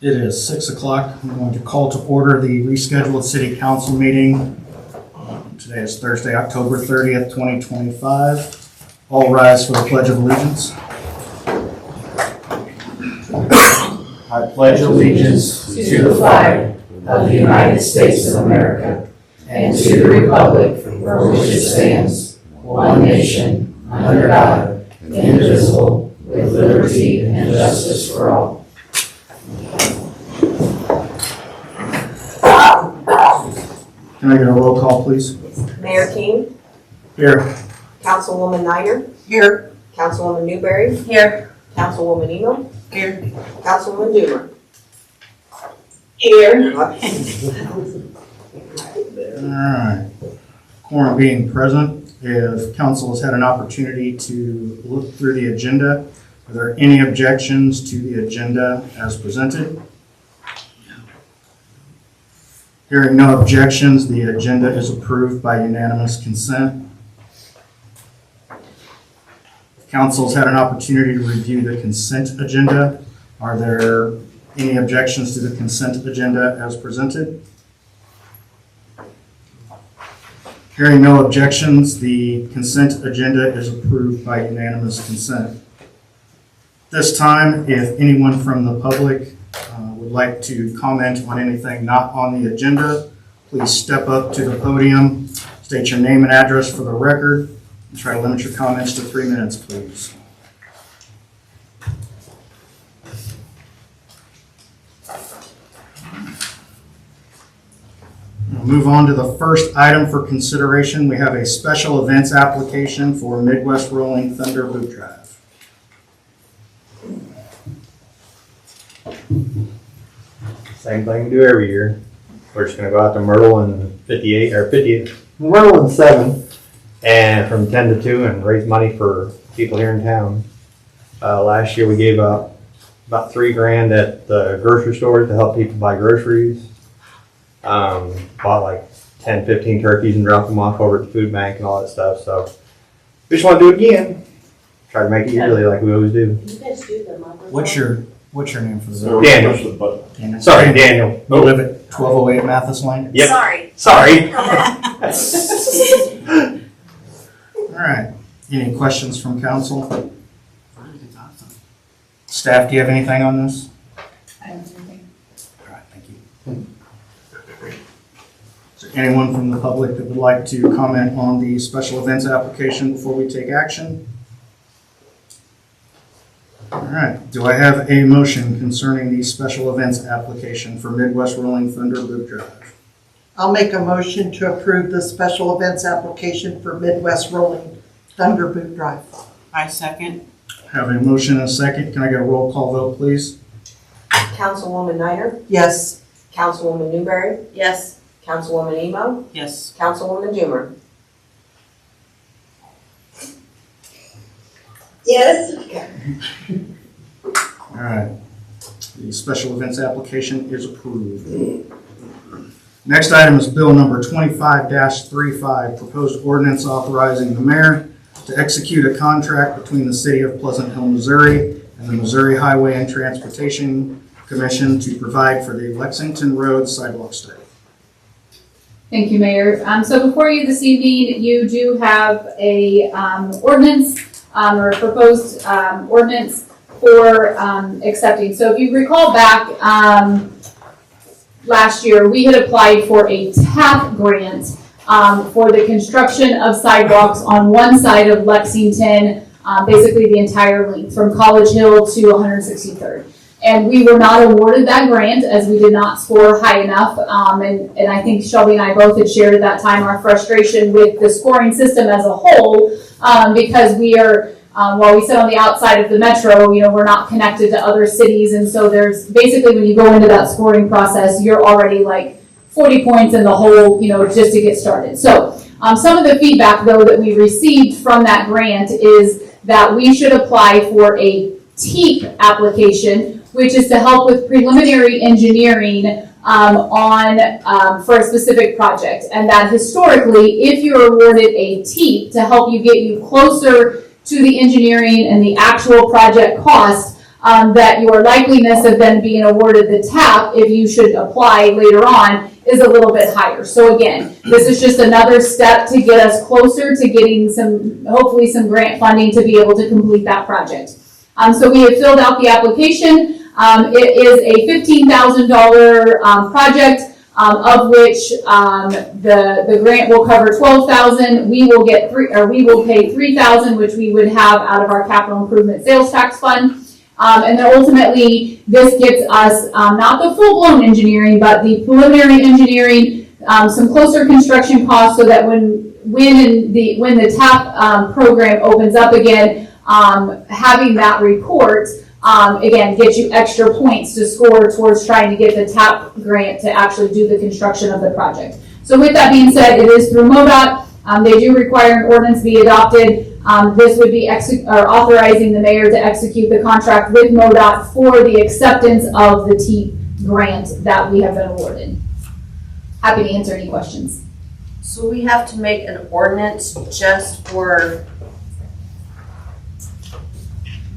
It is 6 o'clock. I'm going to call to order the rescheduled city council meeting. Today is Thursday, October 30th, 2025. All rise for the Pledge of Allegiance. I pledge allegiance to the flag of the United States of America and to the republic for which it stands, one nation, under God, indivisible, with liberty and justice for all. Can I get a roll call, please? Mayor King, Here. Councilwoman Niner, Here. Councilwoman Newberry, Here. Councilwoman Emo, Here. Councilwoman Doomer. Here. All right. Quorum being present, if council has had an opportunity to look through the agenda, are there any objections to the agenda as presented? Hearing no objections, the agenda is approved by unanimous consent. Council's had an opportunity to review the consent agenda. Are there any objections to the consent agenda as presented? Hearing no objections, the consent agenda is approved by unanimous consent. This time, if anyone from the public would like to comment on anything not on the agenda, please step up to the podium, state your name and address for the record, and try to limit your comments to 3 minutes, please. We'll move on to the first item for consideration. We have a special events application for Midwest Rolling Thunder Boot Drive. Same thing we do every year. We're just gonna go out to Myrtle and 58, or 50, Myrtle and 7, and from 10 to 2 and raise money for people here in town. Last year we gave out about $3,000 at the grocery store to help people buy groceries. Bought like 10, 15 turkeys and dropped them off over at the food bank and all that stuff, so we just wanna do it again. Try to make it yearly like we always do. You guys do the monthly. What's your name for the So Daniel. push the button. Daniel. Sorry, Daniel. You live at 1208 Mathis Lane? Yep. Sorry. Sorry. All right. Any questions from council? Staff, do you have anything on this? I don't think anything. All right, thank you. Is there anyone from the public that would like to comment on the special events application before we take action? All right. Do I have a motion concerning the special events application for Midwest Rolling Thunder Boot Drive? I'll make a motion to approve the special events application for Midwest Rolling Thunder Boot Drive. I second. Have a motion and a second. Can I get a roll call vote, please? Councilwoman Niner, Yes. Councilwoman Newberry, Yes. Councilwoman Emo, Yes. Councilwoman Doomer. Yes. All right. The special events application is approved. Next item is bill number 25-35, proposed ordinance authorizing the mayor to execute a contract between the city of Pleasant Hill, Missouri and the Missouri Highway and Transportation Commission to provide for the Lexington Road sidewalk study. Thank you, Mayor. So before you this evening, you do have a ordinance or proposed ordinance for accepting. So if you recall back last year, we had applied for a TAP grant for the construction of sidewalks on one side of Lexington, basically the entire length from College Hill to 163rd. And we were not awarded that grant as we did not score high enough. And I think Shelby and I both had shared at that time our frustration with the scoring system as a whole, because we are, while we sit on the outside of the metro, we're not connected to other cities. And so there's basically, when you go into that scoring process, you're already like 40 points in the hole, just to get started. So some of the feedback, though, that we received from that grant is that we should apply for a TEEP application, which is to help with preliminary engineering for a specific project. And that historically, if you're awarded a TEEP to help get you closer to the engineering and the actual project cost, that your likeliness of then being awarded the TAP, if you should apply later on, is a little bit higher. So again, this is just another step to get us closer to getting hopefully some grant funding to be able to complete that project. So we have filled out the application. It is a $15,000 project, of which the grant will cover $12,000. We will pay $3,000, which we would have out of our capital improvement sales tax fund. And then ultimately, this gets us not the full-blown engineering, but the preliminary engineering, some closer construction costs, so that when the TAP program opens up again, having that report again gets you extra points to score towards trying to get the TAP grant to actually do the construction of the project. So with that being said, it is through MoDOT. They do require an ordinance be adopted. This would be authorizing the mayor to execute the contract with MoDOT for the acceptance of the TEEP grant that we have been awarded. Happy to answer any questions. So we have to make an ordinance just for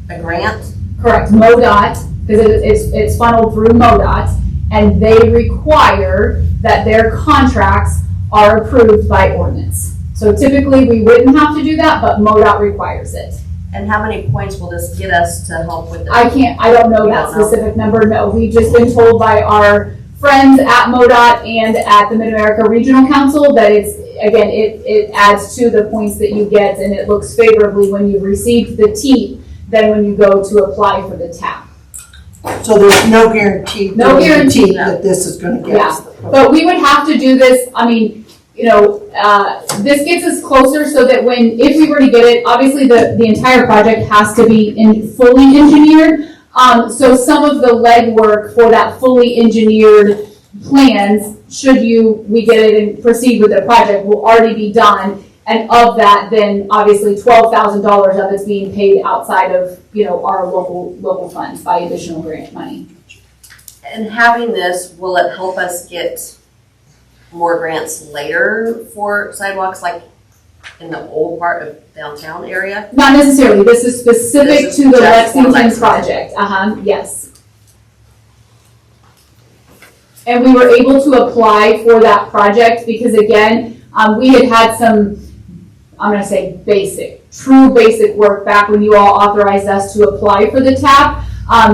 a grant? Correct, MoDOT, because it's funneled through MoDOT, and they require that their contracts are approved by ordinance. So typically, we wouldn't have to do that, but MoDOT requires it. And how many points will this get us to help with it? I don't know You that don't know? specific number, no. We've just been told by our friends at MoDOT and at the Mid-America Regional Council that it adds to the points that you get, and it looks favorably when you've received the TEEP than when you go to apply for the TAP. So there's no guarantee. No guarantee. That this is gonna get us. But we would have to do this, this gets us closer so that if we were to get it, obviously the entire project has to be fully engineered. So some of the legwork for that fully engineered plans, should we get it and proceed with the project, will already be done. And of that, then obviously $12,000 of it's being paid outside of, our local funds by additional grant money. And having this, will it help us get more grants later for sidewalks, like in the old part of downtown area? Not necessarily, this is specific This is to the just for Lexington Lexington. project, yes. And we were able to apply for that project because again, we had some, I'm gonna say true basic work back when you all authorized us to apply for the TAP.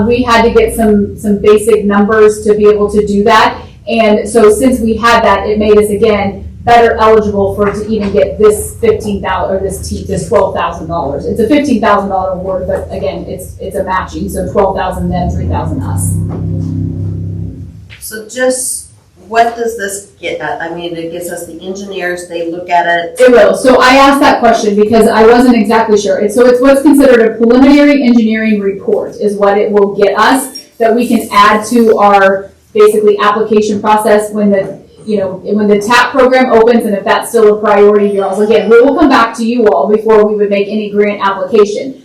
We had to get some basic numbers to be able to do that. And so since we had that, it made us again better eligible to even get this $15,000 or this $12,000. It's a $15,000 award, but again, it's a matching, so $12,000 them, $3,000 us. So just, what does this get at? I mean, it gets us the engineers, they look at it. It will. So I asked that question because I wasn't exactly sure. It's what's considered a preliminary engineering report is what it will get us that we can add to our basically application process when the TAP program opens, and if that's still a priority, again, we will come back to you all before we would make any grant application.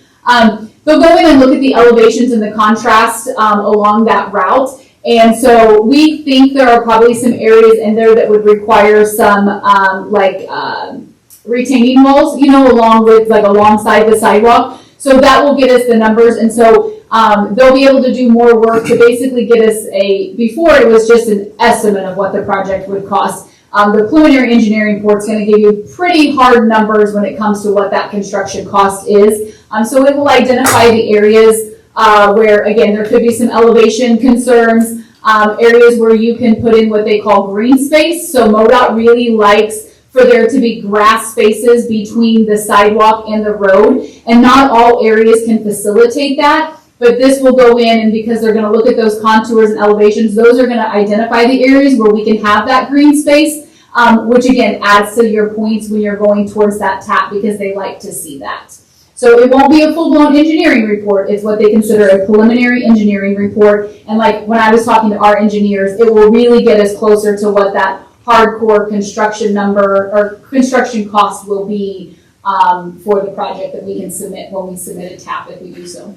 They'll go in and look at the elevations and the contrast along that route. And so we think there are probably some areas in there that would require some retaining walls, alongside the sidewalk. So that will get us the numbers. And so they'll be able to do more work to basically get us before it was just an estimate of what the project would cost. The preliminary engineering report is going to give you pretty hard numbers when it comes to what that construction cost is. So it will identify the areas where, again, there could be some elevation concerns, areas where you can put in what they call green space. So MoDOT really likes for there to be grass spaces between the sidewalk and the road, and not all areas can facilitate that. But this will go in, and because they're going to look at those contours and elevations, those are going to identify the areas where we can have that green space, which again adds to your points when you're going towards that TAP because they like to see that. So it won't be a full-blown engineering report. It's what they consider a preliminary engineering report. And like when I was talking to our engineers, it will really get us closer to what that hardcore construction number or construction cost will be for the project that we can submit when we submit a TAP if we do so.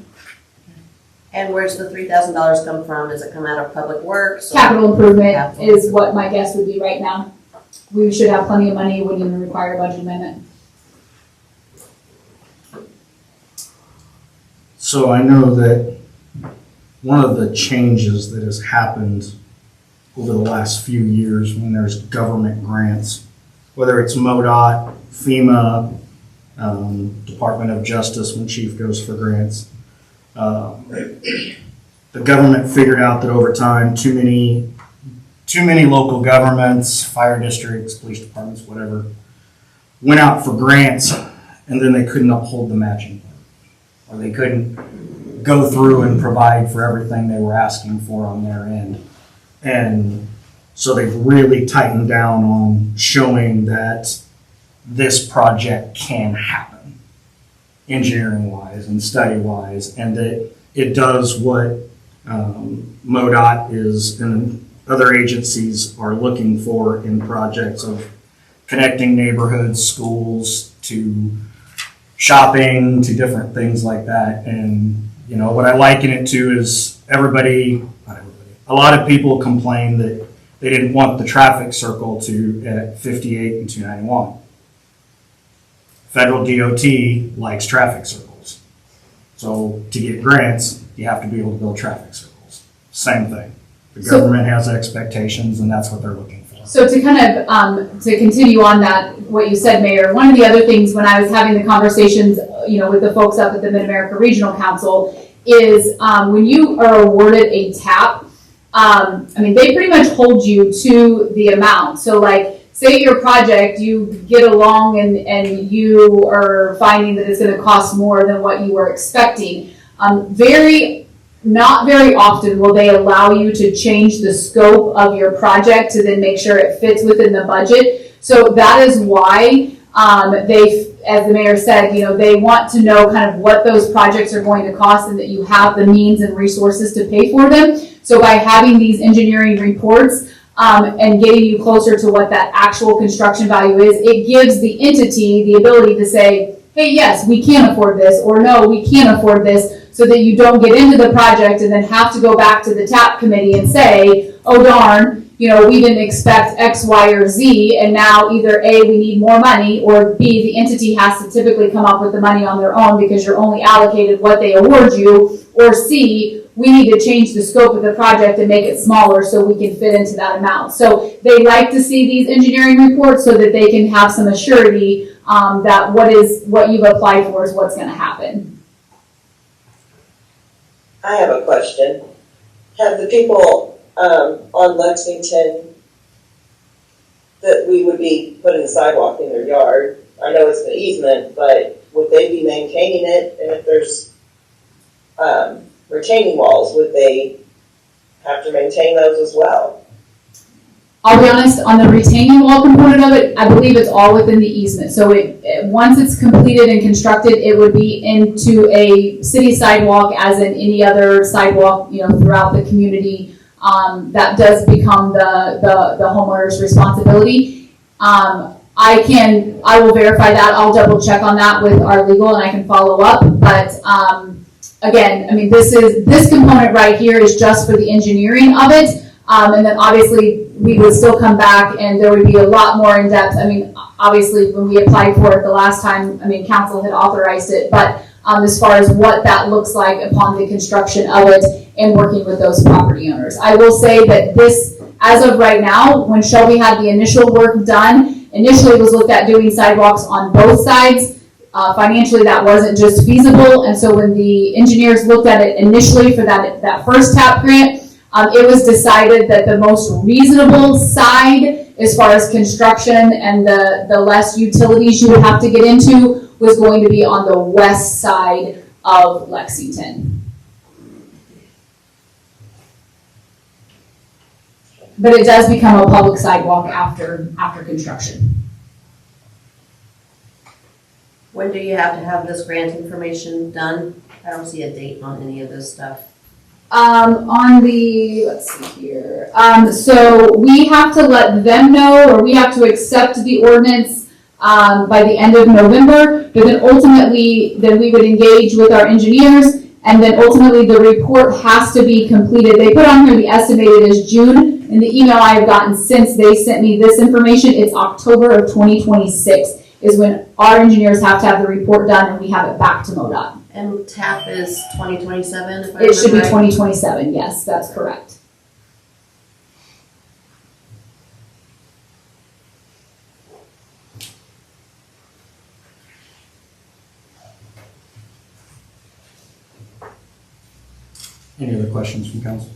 And where's the $3,000 come from? Does it come out of Public Works? Capital improvement is what my guess would be right now. We should have plenty of money, wouldn't even require a budget amendment. So I know that one of the changes that has happened over the last few years when there's government grants, whether it's MoDOT, FEMA, Department of Justice when Chief goes for grants. The government figured out that over time, too many local governments, fire districts, police departments, whatever, went out for grants and then they couldn't uphold the matching. Or they couldn't go through and provide for everything they were asking for on their end. And so they've really tightened down on showing that this project can happen, engineering-wise and study-wise, and that it does what MoDOT is and other agencies are looking for in projects of connecting neighborhoods, schools, to shopping, to different things like that. And, you know, what I liken it to is not everybody, a lot of people complain that they didn't want the traffic circle at 58 and 291. Federal DOT likes traffic circles. So to get grants, you have to be able to build traffic circles. Same thing. The government has expectations and that's what they're looking for. So to kind of, to continue on that, what you said, Mayor, one of the other things when I was having the conversations, you know, with the folks up at the Mid-America Regional Council is when you are awarded a TAP, I mean, they pretty much hold you to the amount. So like, say your project, you get along and you are finding that it's gonna cost more than what you were expecting. Not very often will they allow you to change the scope of your project to then make sure it fits within the budget. So that is why as the mayor said, you know, they want to know kind of what those projects are going to cost and that you have the means and resources to pay for them. So by having these engineering reports and getting you closer to what that actual construction value is, it gives the entity the ability to say, hey, yes, we can afford this, or no, we can't afford this, so that you don't get into the project and then have to go back to the TAP committee and say, oh darn, you know, we didn't expect X, Y, or Z, and now either A, we need more money, or B, the entity has to typically come up with the money on their own because you're only allocated what they award you, or C, we need to change the scope of the project and make it smaller so we can fit into that amount. So they like to see these engineering reports so that they can have some assurity that what you've applied for is what's going to happen. I have a question. Have the people on Lexington that we would be putting a sidewalk in their yard, I know it's an easement, but would they be maintaining it? And if there's retaining walls, would they have to maintain those as well? I'll be honest, on the retaining wall component of it, I believe it's all within the easement. So once it's completed and constructed, it would be into a city sidewalk as in any other sidewalk, you know, throughout the community. That does become the homeowner's responsibility. I will verify that. I'll double check on that with our legal and I can follow up. But again, I mean, this component right here is just for the engineering of it. And then obviously we would still come back and there would be a lot more in depth. I mean, obviously when we applied for it the last time, I mean, council had authorized it, but as far as what that looks like upon the construction of it and working with those property owners. I will say that this, as of right now, when Shelby had the initial work done, initially it was looked at doing sidewalks on both sides. Financially, that wasn't just feasible. And so when the engineers looked at it initially for that first TAP grant, it was decided that the most reasonable side as far as construction and the less utilities you would have to get into was going to be on the west side of Lexington. But it does become a public sidewalk after construction. When do you have to have this grant information done? I don't see a date on any of this stuff. Let's see here. So we have to let them know, or we have to accept the ordinance by the end of November, but then ultimately, then we would engage with our engineers, and then ultimately the report has to be completed. They put on here the estimated is June. In the email I have gotten since they sent me this information, it's October of 2026. is when our engineers have to have the report done and we have it back to MoDOT. And TAP is 2027, if I It should be remember right? 2027, yes, that's correct. Any other questions from council?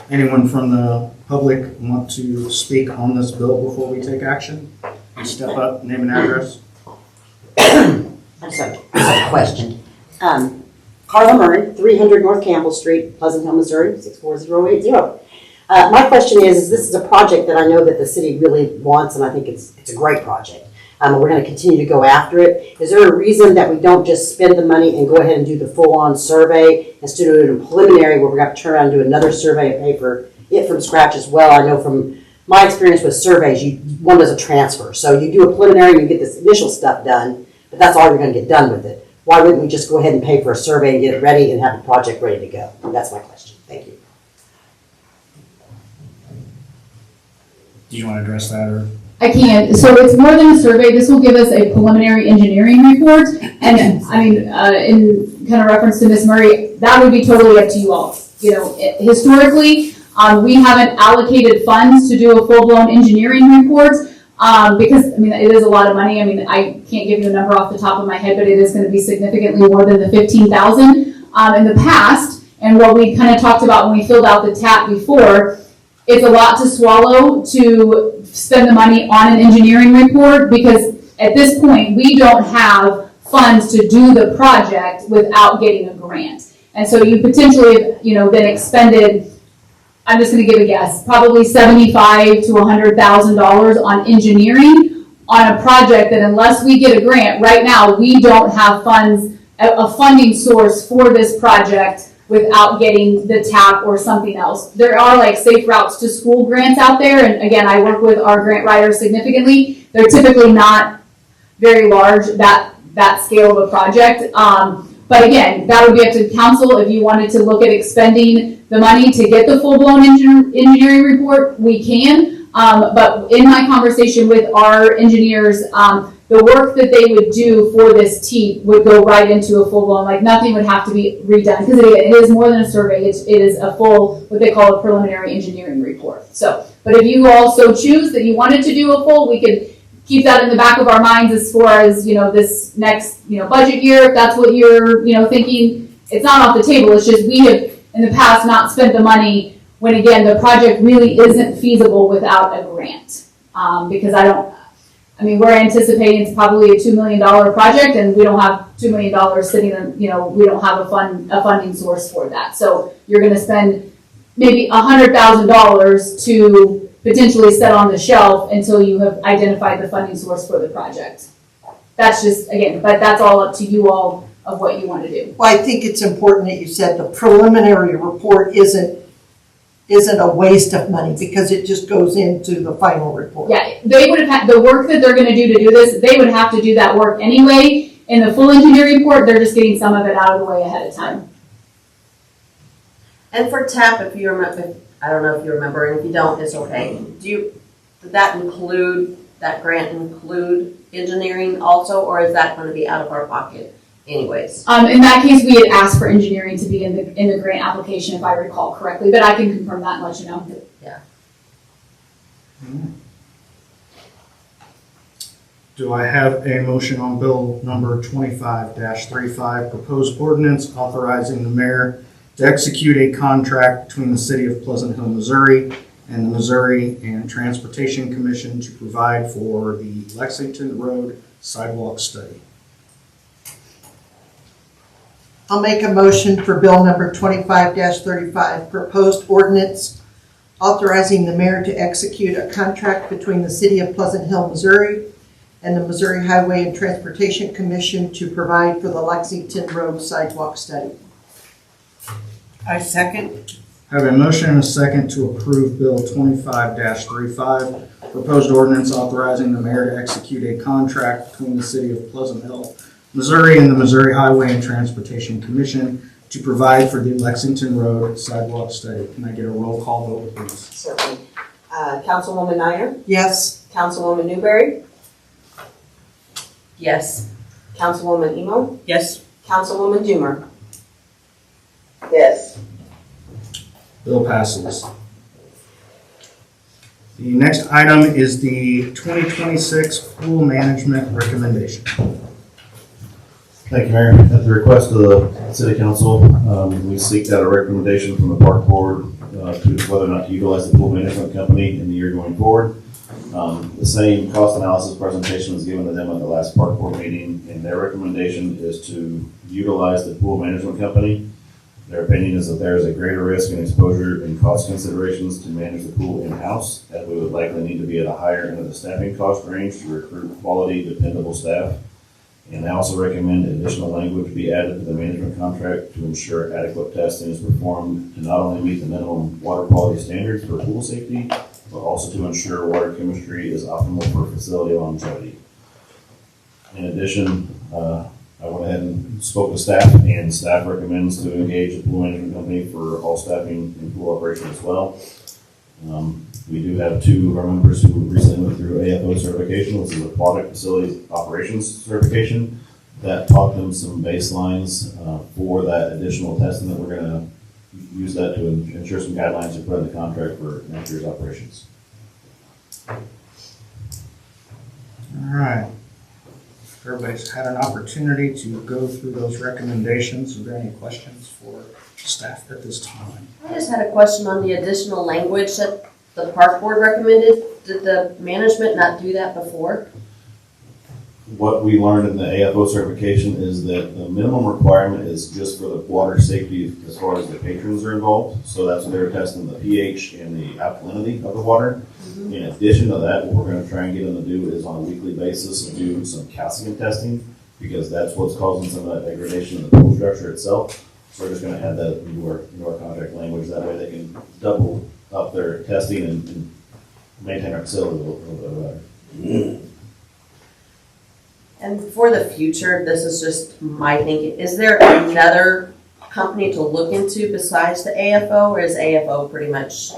Anyone from the public want to speak on this bill before we take action? Step up, name and address. I just have a question. Carla Murray, 300 North Campbell Street, Pleasant Hill, Missouri, 64080. My question is this is a project that I know that the city really wants, and I think it's a great project. We're going to continue to go after it. Is there a reason that we don't just spend the money and go ahead and do the full-on survey instead of doing a preliminary where we're going to turn around and do another survey and pay for it from scratch as well? I know from my experience with surveys, one does a transfer. So you do a preliminary, you get this initial stuff done, but that's all you're going to get done with it. Why wouldn't we just go ahead and pay for a survey and get it ready and have the project ready to go? That's my question. Thank you. Do you want to address that or? I can. So it's more than a survey. This will give us a preliminary engineering report. And I mean, in kind of reference to Ms. Murray, that would be totally up to you all. You know, historically, we haven't allocated funds to do a full-blown engineering report because, I mean, it is a lot of money. I mean, I can't give you a number off the top of my head, but it is going to be significantly more than the $15,000 in the past. And what we kind of talked about when we filled out the TAP before, it's a lot to swallow to spend the money on an engineering report because at this point, we don't have funds to do the project without getting a grant. And so you potentially, you know, then expended, I'm just going to give a guess, probably $75,000 to $100,000 on engineering on a project that unless we get a grant, right now, we don't have funds, a funding source for this project without getting the TAP or something else. There are like Safe Routes to School grants out there, and again, I work with our grant writers significantly. They're typically not very large, that scale of a project. But again, that would be up to council. If you wanted to look at expending the money to get the full-blown engineering report, we can. But in my conversation with our engineers, the work that they would do for this TEEP would go right into a full-blown, like nothing would have to be redone. Because it is more than a survey, it is a full, what they call a preliminary engineering report. So, but if you also choose that you wanted to do a full, we could keep that in the back of our minds as far as, you know, this next, you know, budget year, if that's what you're, you know, thinking. It's not off the table, it's just we have in the past not spent the money when again, the project really isn't feasible without a grant. Because we're anticipating it's probably a $2 million project and we don't have $2 million sitting in, you know, we don't have a funding source for that. So you're going to spend maybe $100,000 to potentially set on the shelf until you have identified the funding source for the project. That's just, again, but that's all up to you all of what you want to do. Well, I think it's important that you said the preliminary report isn't a waste of money because it just goes into the final report. Yeah, they would have had, the work that they're going to do this, they would have to do that work anyway. In the full engineering report, they're just getting some of it out of the way ahead of time. And for TAP, if you remember, I don't know if you remember, and if you don't, it's okay. Did that grant include engineering also, or is that going to be out of our pocket anyways? In that case, we had asked for engineering to be in the grant application, if I recall correctly, but I can confirm that and let you know. Yeah. Do I have a motion on bill number 25-35, proposed ordinance authorizing the mayor to execute a contract between the city of Pleasant Hill, Missouri and the Missouri and Transportation Commission to provide for the Lexington Road sidewalk study? I'll make a motion for bill number 25-35, proposed ordinance authorizing the mayor to execute a contract between the city of Pleasant Hill, Missouri and the Missouri Highway and Transportation Commission to provide for the Lexington Road sidewalk study. I second. I have a motion and a second to approve bill 25-35, proposed ordinance authorizing the mayor to execute a contract between the city of Pleasant Hill, Missouri and the Missouri Highway and Transportation Commission to provide for the Lexington Road sidewalk study. Can I get a roll call vote, please? Certainly. Councilwoman Niner, Yes. Councilwoman Newberry, Yes. Councilwoman Emo, Yes. Councilwoman Doomer. Yes. Bill passes. The next item is the 2026 pool management recommendation. Thank you, Mayor. At the request of the City Council, we seeked out a recommendation from the Park Board to whether or not to utilize the pool management company in the year going forward. The same cost analysis presentation was given to them at the last Park Board meeting, and their recommendation is to utilize the pool management company. Their opinion is that there is a greater risk and exposure and cost considerations to manage the pool in-house, as we would likely need to be at a higher end of the staffing cost range to recruit quality, dependable staff. And I also recommend additional language be added to the management contract to ensure adequate testing is performed to not only meet the minimum water quality standards for pool safety, but also to ensure water chemistry is optimal for facility longevity. In addition, I went ahead and spoke to staff, and staff recommends to engage a pool management company for all staffing and pool operation as well. We do have two of our members who recently went through AFO certification, which is Aquatic Facilities Operations certification. That taught them some baselines for that additional testing that we're going to use that to ensure some guidelines to put in the contract for next year's operations. All right. Everybody's had an opportunity to go through those recommendations. Are there any questions for staff at this time? I just had a question on the additional language that the Park Board recommended. Did the management not do that before? What we learned in the AFO certification is that the minimum requirement is just for the water safety as far as the patrons are involved. So that's what they're testing, the pH and the alkalinity of the water. In addition to that, what we're going to try and get them to do is on a weekly basis do some calcium testing, because that's what's causing some of that degradation in the pool structure itself. So we're just going to add that into our contract language. That way they can double up their testing and maintain our facility a little bit better. And for the future, this is just my thinking, is there another company to look into besides the AFO, or is AFO pretty much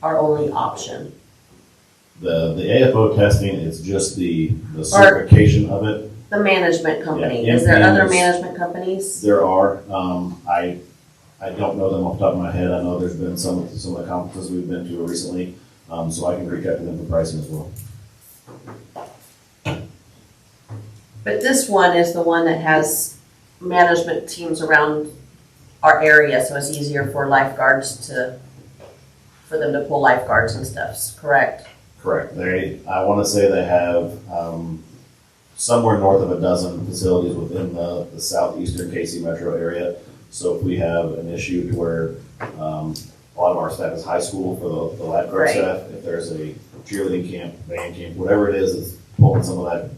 our only option? The AFO testing is just the certification of it. The management company, Yeah, is there other MPs. management companies? There are, I don't know them off the top of my head. I know there's been some of the conferences we've been to recently, so I can reach out to them for pricing as well. But this one is the one that has management teams around our area, so it's easier for lifeguards for them to pull lifeguards and stuff, correct? Correct. I want to say they have somewhere north of a dozen facilities within the southeastern KC metro area. So if we have an issue to where a lot of our staff is high school for the lifeguard Right. staff, if there's a cheerleading camp, band camp, whatever it is that's pulling some of that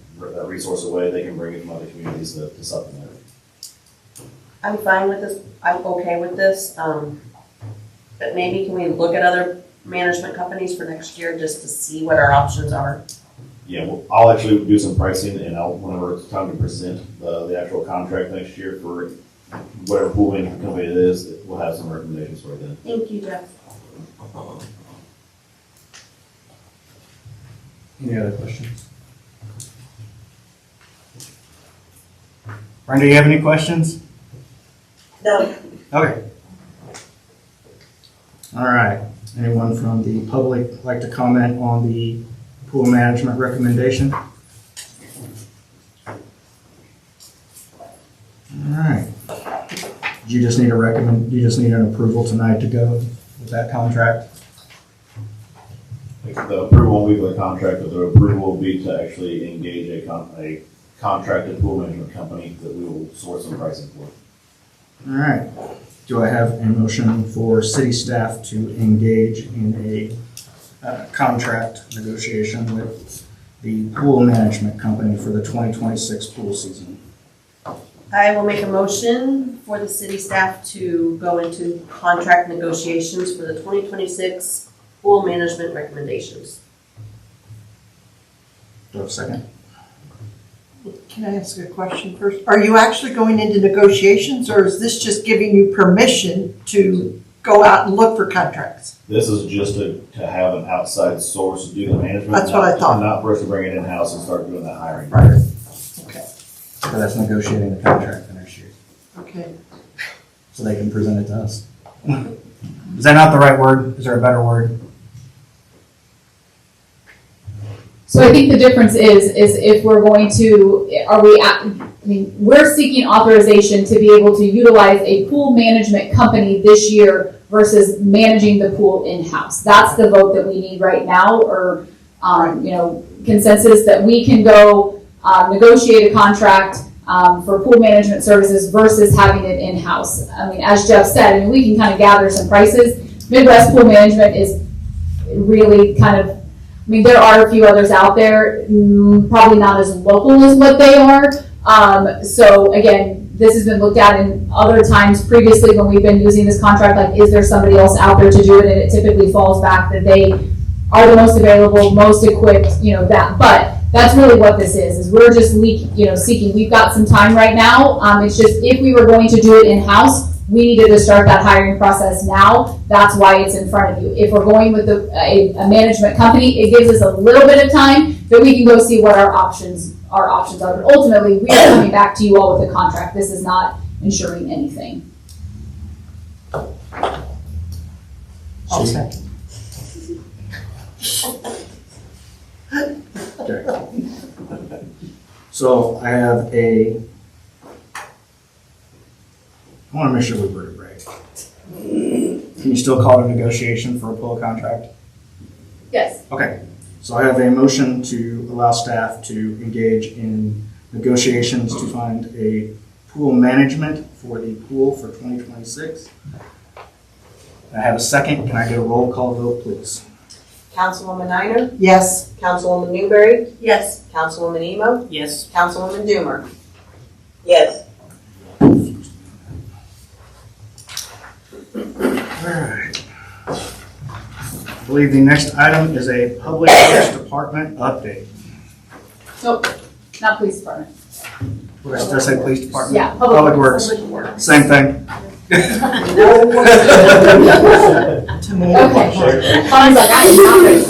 resource away, they can bring it from other communities to supplement it. I'm fine with this, I'm okay with this, but maybe can we look at other management companies for next year just to see what our options are? Yeah, well, I'll actually do some pricing, and whenever it's time to present the actual contract next year for whatever pool management company it is, we'll have some recommendations for you then. Thank you, Jeff. Any other questions? Brenda, do you have any questions? No. Okay. All right. Anyone from the public like to comment on the pool management recommendation? All right. You just need an approval tonight to go with that contract? The approval won't be for the contract, but the approval will be to actually engage a contracted pool management company that we will source some pricing for. All right. Do I have a motion for city staff to engage in a contract negotiation with the pool management company for the 2026 pool season? I will make a motion for the city staff to go into contract negotiations for the 2026 pool management recommendations. Do I have a second? Can I ask a question first? Are you actually going into negotiations, or is this just giving you permission to go out and look for contracts. This is just to have an outside source to do the management. That's what I thought. Not for us to bring it in-house and start doing that hiring. Right. Okay. So that's negotiating the contract for next year, Okay. so they can present it to us. Is that not the right word? Is there a better word? So I think the difference is if we're going to, we're seeking authorization to be able to utilize a pool management company this year versus managing the pool in-house. That's the vote that we need right now, or, consensus that we can go, negotiate a contract, for pool management services versus having it in-house. I mean, as Jeff said, we can kind of gather some prices. Midwest Pool Management is really kind of, there are a few others out there, probably not as local as what they are. So again, this has been looked at in other times previously when we've been using this contract, like, is there somebody else out there to do it? And it typically falls back that they are the most available, most equipped, that. But that's really what this is we're just seeking. We've got some time right now. It's just, if we were going to do it in-house, we needed to start that hiring process now. That's why it's in front of you. If we're going with a management company, it gives us a little bit of time that we can go see what our options are. But ultimately, we are coming back to you all with a contract. This is not ensuring anything. I'll second. So I have I want to make sure we word it right. Can you still call it a negotiation for a pool contract? Yes. Okay, so I have a motion to allow staff to engage in negotiations to find a pool management for the pool for 2026. I have a second. Can I get a roll call vote, please? Councilwoman Niner, Yes. Councilwoman Newberry, Yes. Councilwoman Emo, Yes. Councilwoman Doomer. Yes. Alright. I believe the next item is a Public Works Department update. Nope, not police department. What did I say, police department? Yeah, Public Works. Same thing. To me. Okay. Bonnie's like, I am not ready.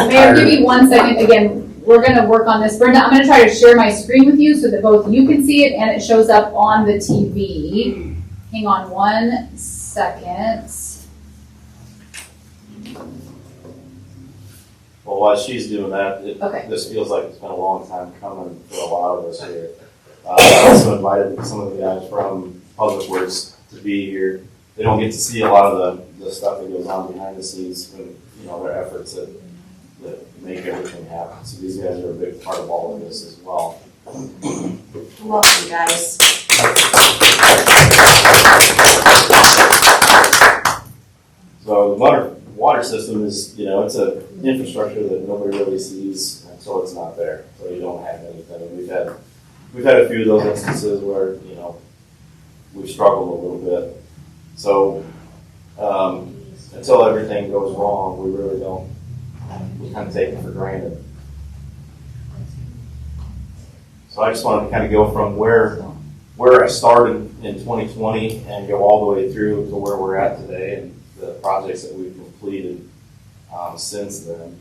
Mayor, give me 1 second. Again, we're gonna work on this. Brenda, I'm gonna try to share my screen with you so that both you can see it and it shows up on the TV. Hang on 1 second. Well, while she's doing that, Okay. this feels like it's been a long time coming for a lot of us here. I also invited some of the guys from Public Works to be here. They don't get to see a lot of the stuff that goes on behind the scenes when, their efforts that make everything happen. So these guys are a big part of all of this as well. Welcome, guys. So the water system is, it's an infrastructure that nobody really sees until it's not there. So you don't have anything. We've had a few of those instances where, we've struggled a little bit. So until everything goes wrong, we really don't, we kind of take it for granted. So I just wanted to kind of go from where I started in 2020 and go all the way through to where we're at today and the projects that we've completed since then.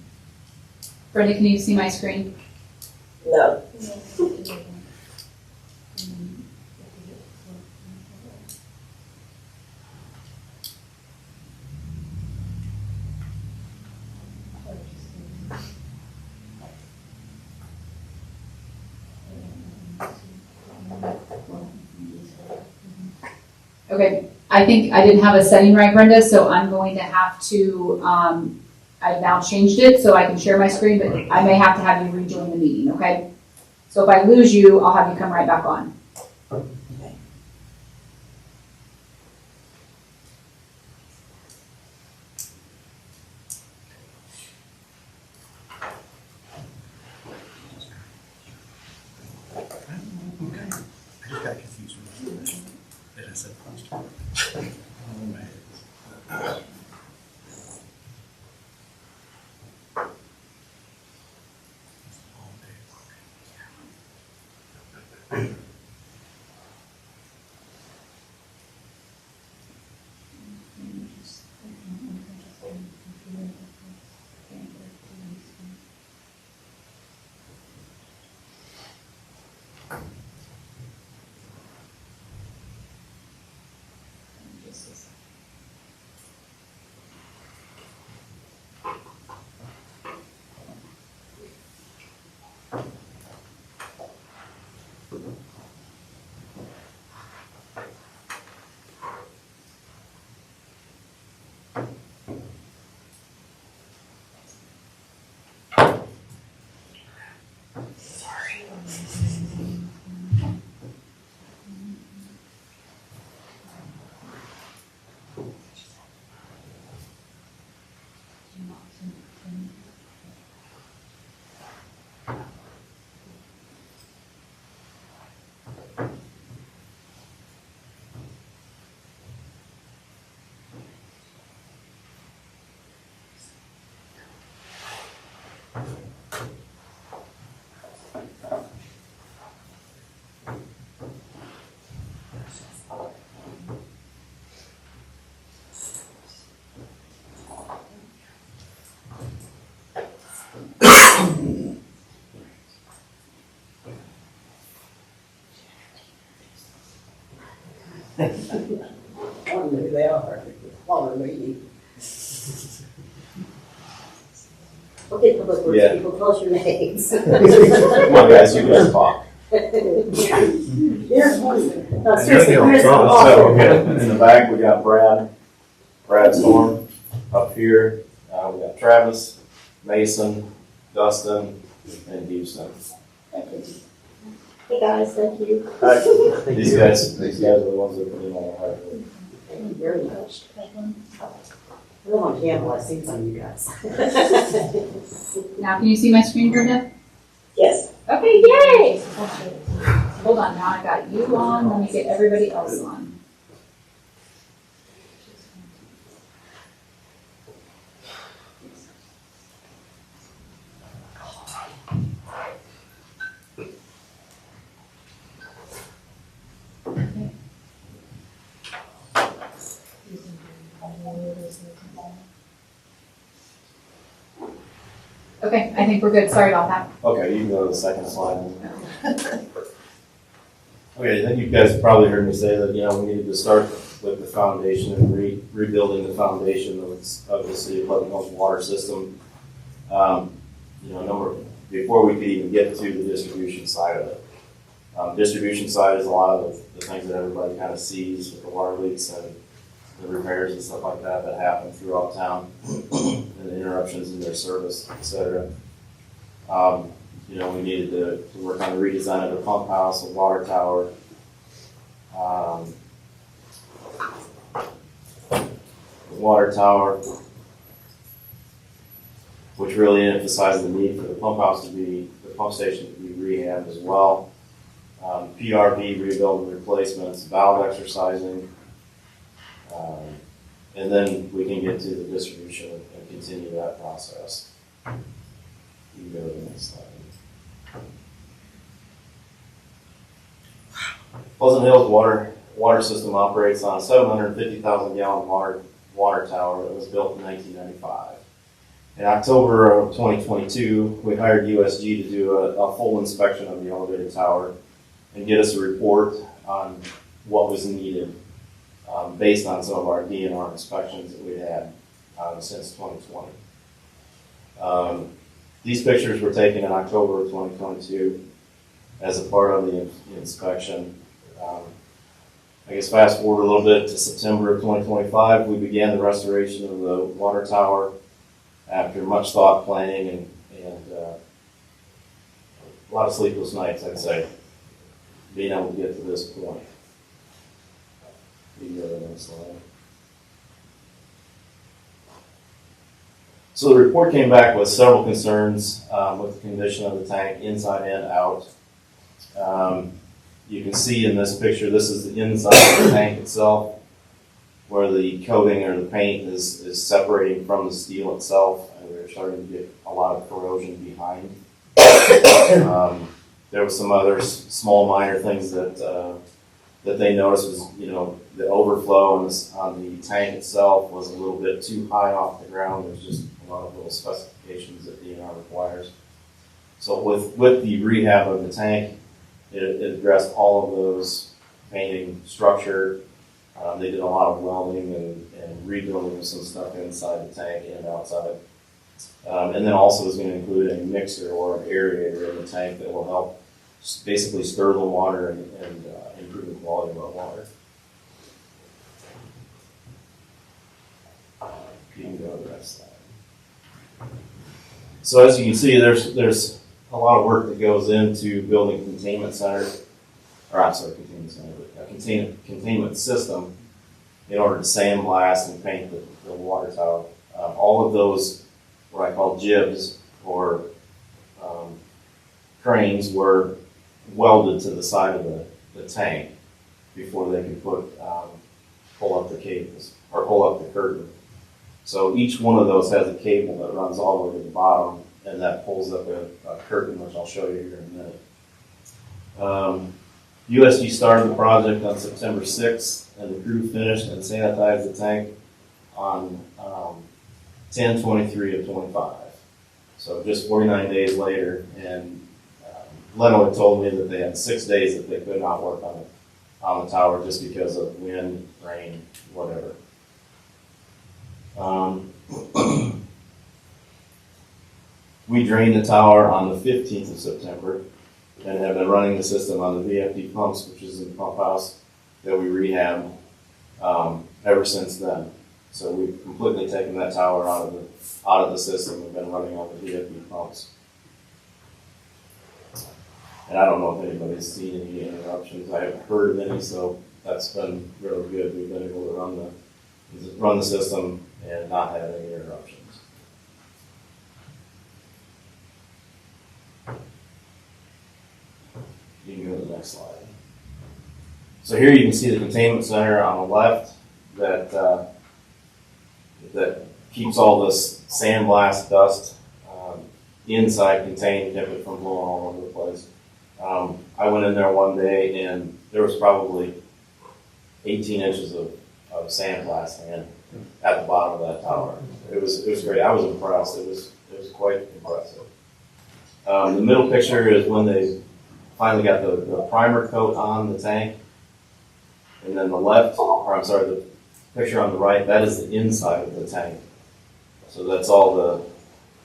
Brenda, can you see my screen? No. Okay, I think I didn't have a setting right, Brenda, so I'm going to have to, I've now changed it so I can share my screen, but I may have to have you rejoin the meeting, okay? So if I lose you, I'll have you come right back on. I just got confused with that. I said police department. I don't know who they are. Smaller maybe. Okay, public works Yeah. people, tell us your names. Come on, guys, you guys talk. Here's one. No, seriously, here's the So, offer. in the back, we got Brad Storm. Up here, we got Travis, Mason, Dustin, and Houston. Hey guys, thank you. These guys are the ones that put in all the hard work. Thank you very much. I live on Campbell, I've seen some of you guys. Now, can you see my screen, Brenda? Yes. Okay, yay! Hold on, now I got you on, let me get everybody else on. Okay, I think we're good, sorry about that. Okay, you can go to the second slide. Okay, then you guys probably heard me say that, we needed to start with the foundation and rebuilding the foundation of the city of Pleasant Hills water system. Before we could even get to the distribution side of it. Distribution side is a lot of the things that everybody kind of sees with the water leaks and the repairs and stuff like that happen throughout town and the interruptions in their service, et cetera. We needed to work on the redesign of the pump house, the water tower. The water tower, which really emphasized the need for the pump station to be rehabbed as well. PRV, rebuild and replacements, valve exercising. And then we can get to the distribution and continue that process. You can go to the next slide. Pleasant Hills water system operates on a 750,000 gallon water tower that was built in 1995. In October of 2022, we hired USG to do a full inspection of the elevated tower and get us a report on what was needed based on some of our DNR inspections that we'd had since 2020. These pictures were taken in October of 2022 as a part of the inspection. I guess fast forward a little bit to September of 2025, we began the restoration of the water tower after much thought, planning, and a lot of sleepless nights, I'd say, being able to get to this point. You can go to the next slide. So the report came back with several concerns with the condition of the tank inside and out. You can see in this picture, this is the inside of the tank itself, where the coating or the paint is separating from the steel itself, and we're starting to get a lot of corrosion behind. There were some other small minor things that they noticed was, the overflow on the tank itself was a little bit too high off the ground. There's just a lot of little specifications that DNR requires. So with the rehab of the tank, it addressed all of those, painting, structure. They did a lot of welding and rebuilding of some stuff inside the tank and outside. And then also is going to include a mixer or an aerator in the tank that will help basically stir the water and improve the quality of our water. You can go to the next slide. So as you can see, there's a lot of work that goes into building containment center, or I'm sorry, containment center, but a containment system in order to sandblast and paint the water tower. All of those, what I call jibs or cranes, were welded to the side of the tank before they could pull up the cables or pull up the curtain. So each one of those has a cable that runs all the way to the bottom, and that pulls up a curtain, which I'll show you here in a minute. USG started the project on September 6th, and the crew finished and sanitized the tank on 10/23 of 25. So just 49 days later, and Leno had told me that they had 6 days that they could not work on it on the tower just because of wind, rain, whatever. We drained the tower on the 15th of September and have been running the system on the VFD pumps, which is in the pump house that we rehabbed ever since then. So we've completely taken that tower out of the system. We've been running on the VFD pumps. And I don't know if anybody's seen any interruptions. I haven't heard of any, so that's been really good. We've been able to run the system and not have any interruptions. You can go to the next slide. So here you can see the containment center on the left that keeps all this sandblast dust inside contained, kept it from blowing all over the place. I went in there one day and there was probably 18 inches of sandblast at the bottom of that tower. It was great. I was impressed. It was quite impressive. The middle picture is when they finally got the primer coat on the tank. And then the picture on the right, that is the inside of the tank. So that's all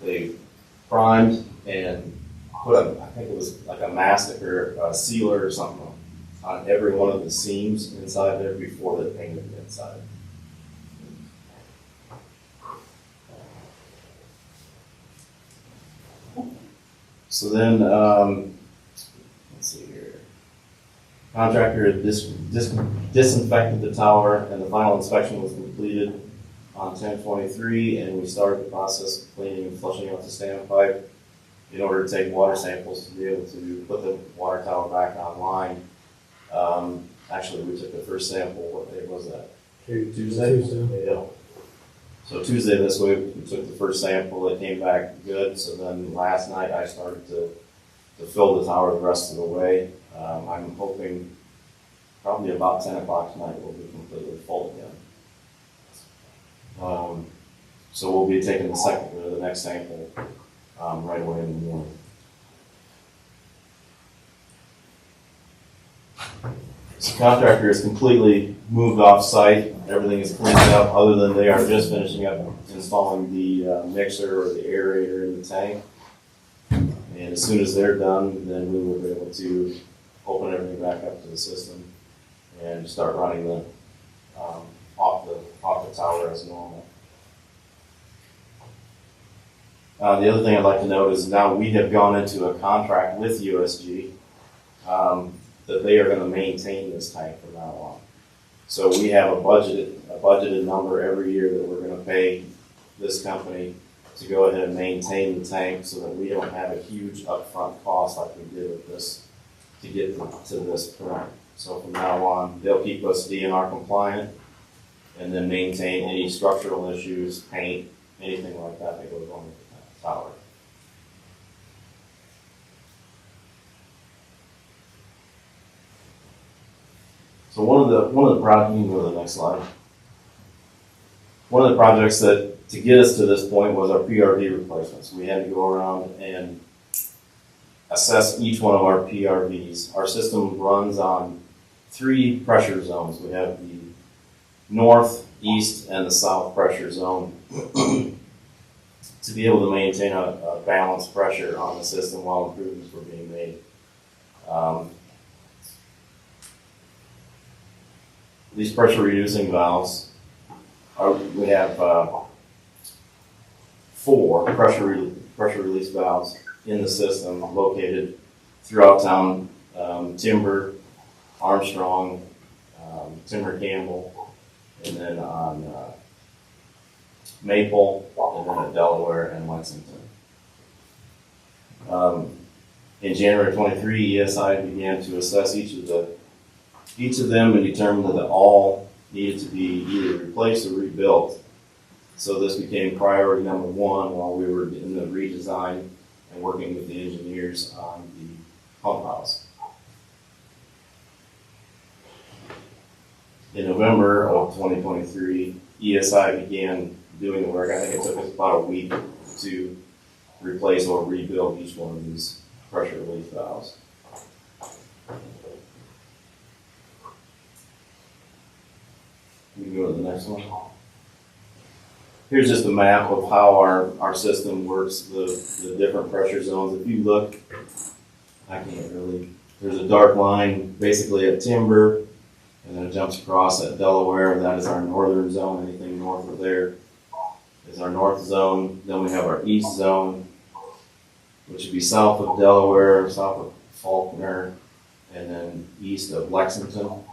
they primed and put I think it was like a mastic or a sealer or something on every one of the seams inside there before they painted the inside. So then, let's see here. Contractor had disinfected the tower, and the final inspection was completed on 10/23, and we started the process of cleaning and flushing out the standpipe in order to take water samples to be able to put the water tower back online. Actually, we took the first sample. What day was that? Tuesday. Yeah. So Tuesday this week, we took the first sample. It came back good. So then last night, I started to fill the tower the rest of the way. I'm hoping probably about 10 o'clock tonight we'll be completely full again. So we'll be taking the next sample right away in the morning. The contractor is completely moved off site. Everything is cleaned up other than they are just finishing up installing the mixer or the aerator in the tank. And as soon as they're done, then we will be able to open everything back up to the system and start running the off the tower as normal. The other thing I'd like to note is now we have gone into a contract with USG that they are going to maintain this tank from now on. So we have a budgeted number every year that we're going to pay this company to go ahead and maintain the tank so that we don't have a huge upfront cost like we did with this to get to this point. So from now on, they'll keep us DNR compliant and then maintain any structural issues, paint, anything like that that goes on with the tower. So one of the projects, you can go to the next slide. One of the projects that to get us to this point was our PRV replacements. We had to go around and assess each one of our PRVs. Our system runs on 3 pressure zones. We have the north, east, and the south pressure zone to be able to maintain a balanced pressure on the system while improvements were being made. These pressure reducing valves, we have 4 pressure release valves in the system located throughout town, Timber, Armstrong, Timber Campbell, and then on Maple, and then at Delaware and Lexington. In January 23, ESI began to assess each of them and determined that all needed to be either replaced or rebuilt. So this became priority number 1 while we were in the redesign and working with the engineers on the pump house. In November of 2023, ESI began doing the work. I think it took us about a week to replace or rebuild each one of these pressure relief valves. can go to the next one. Here's just a map of how our system works, the different pressure zones. If you look, I can't really, there's a dark line basically at Timber, and then it jumps across at Delaware. That is our northern zone. Anything north of there is our north zone. Then we have our east zone, which would be south of Delaware, south of Faulkner, and then east of Lexington.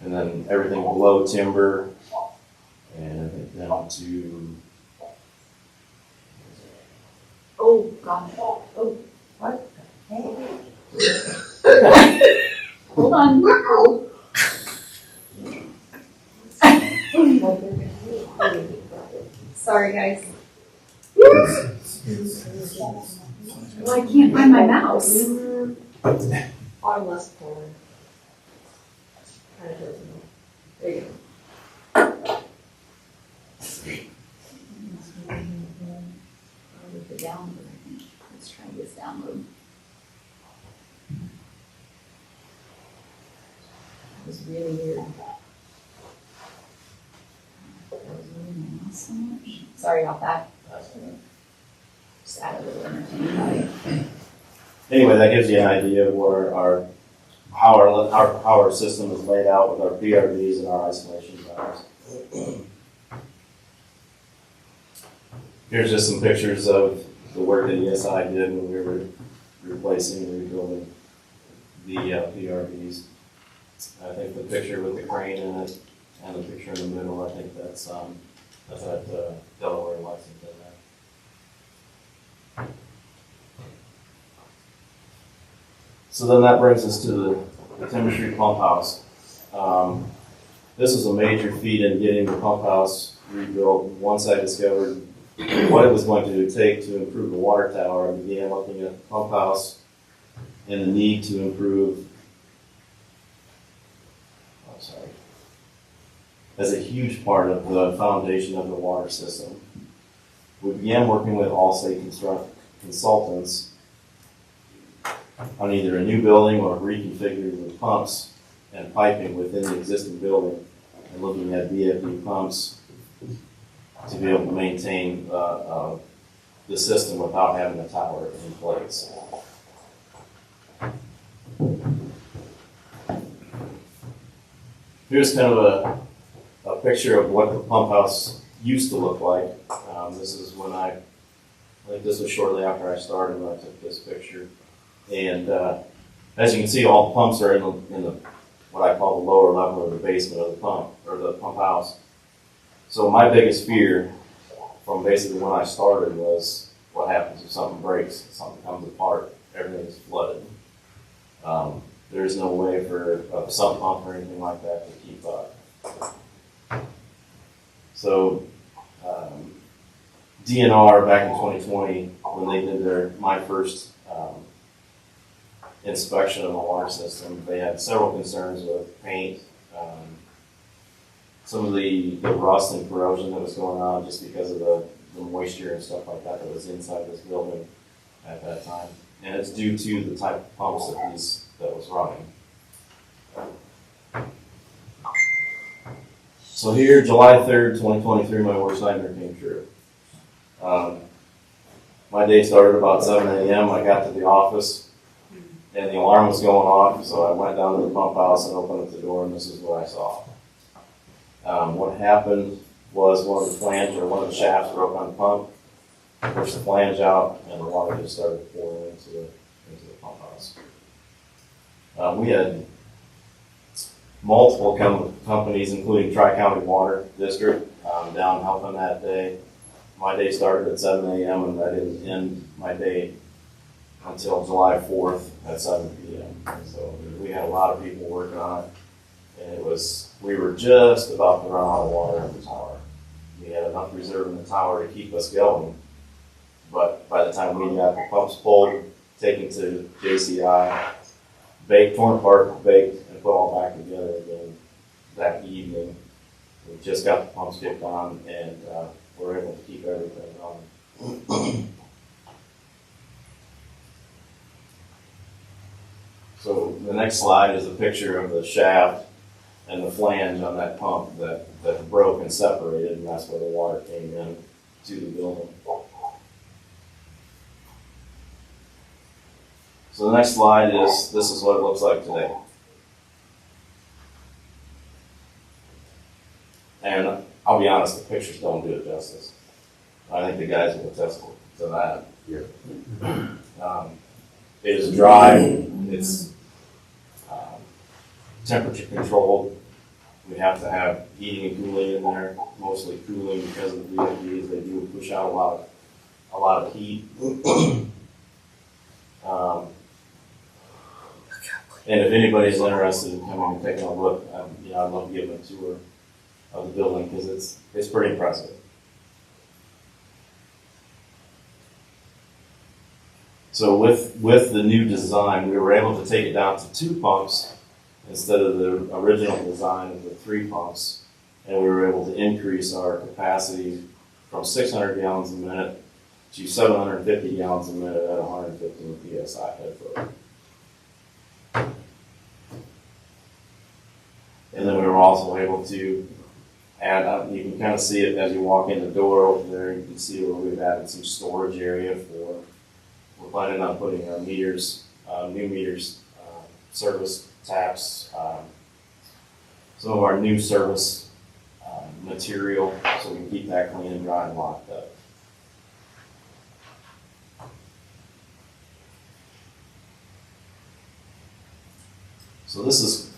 And then everything below Timber, and I think down to, Oh, God. Oh, what? Hold on. Sorry, guys. Well, I can't find my mouse. Bottom left corner. There you go. The download, I think. Let's try this download. That was really weird. That was really nice so much. Sorry about that. Just add a little entertainment value. anyway, that gives you an idea of where how our system is laid out with our PRVs and our isolation valves. Here's just some pictures of the work that ESI did when we were replacing and rebuilding the PRVs. I think the picture with the crane in it and the picture in the middle, I think that's at Delaware and Lexington there. So then that brings us to the Timber Street Pump House. This was a major feat in getting the pump house rebuilt. Once I discovered what it was going to take to improve the water tower, I began looking at the pump house and the need to improve, as a huge part of the foundation of the water system. We began working with Allstate consultants on either a new building or reconfiguring the pumps and piping within the existing building, and looking at VFD pumps to be able to maintain the system without having a tower in place. Here's kind of a picture of what the pump house used to look like. This is when I think this was shortly after I started when I took this picture. And as you can see, all the pumps are in the what I call the lower level or the basement of the pump, or the pump house. So my biggest fear from basically when I started was what happens if something breaks, if something comes apart, everything is flooded. There's no way for a sump pump or anything like that to keep up. So DNR back in 2020, when they did my first inspection of the water system, they had several concerns with paint, some of the rust and corrosion that was going on just because of the moisture and stuff like that was inside this building at that time. And it's due to the type of pumps that was running. So here, July 3rd, 2023, my worst nightmare came true. My day started about 7 a.m. I got to the office, and the alarm was going off, so I went down to the pump house and opened up the door, and this is what I saw. What happened was one of the shafts broke on the pump, pushed the flange out, and the water just started pouring into the pump house. We had multiple companies, including Tri-County Water District, down helping that day. My day started at 7 a.m. and I didn't end my day until July 4th at 7 p.m. And so we had a lot of people working on it, and we were just about to run out of water in the tower. We had enough reserve in the tower to keep us going, but by the time we got the pumps pulled, taken to JCI, torn apart, baked, and put all back together again that evening, we just got the pumps kicked on, and we're able to keep everything going. So the next slide is a picture of the shaft. and the flange on that pump that broke and separated, and that's where the water came in to the building. So the next slide is, this is what it looks like today. And I'll be honest, the pictures don't do it justice. I think the guys will attest to that. It is dry, it's temperature controlled. We have to have heating and cooling in there, mostly cooling because of the VFDs. They do push out a lot of heat. And if anybody's interested in coming and taking a look, I'd love to give them a tour of the building because it's pretty impressive. So with the new design, we were able to take it down to 2 pumps instead of the original design of the 3 pumps, and we were able to increase our capacity from 600 gallons a minute to 750 gallons a minute at 115 psi head foot. And then we were also able to add, you can kind of see it as you walk in the door over there, you can see where we've added some storage area we're planning on putting our meters, new meters, service taps, some of our new service material, so we can keep that clean and dry and locked up. So this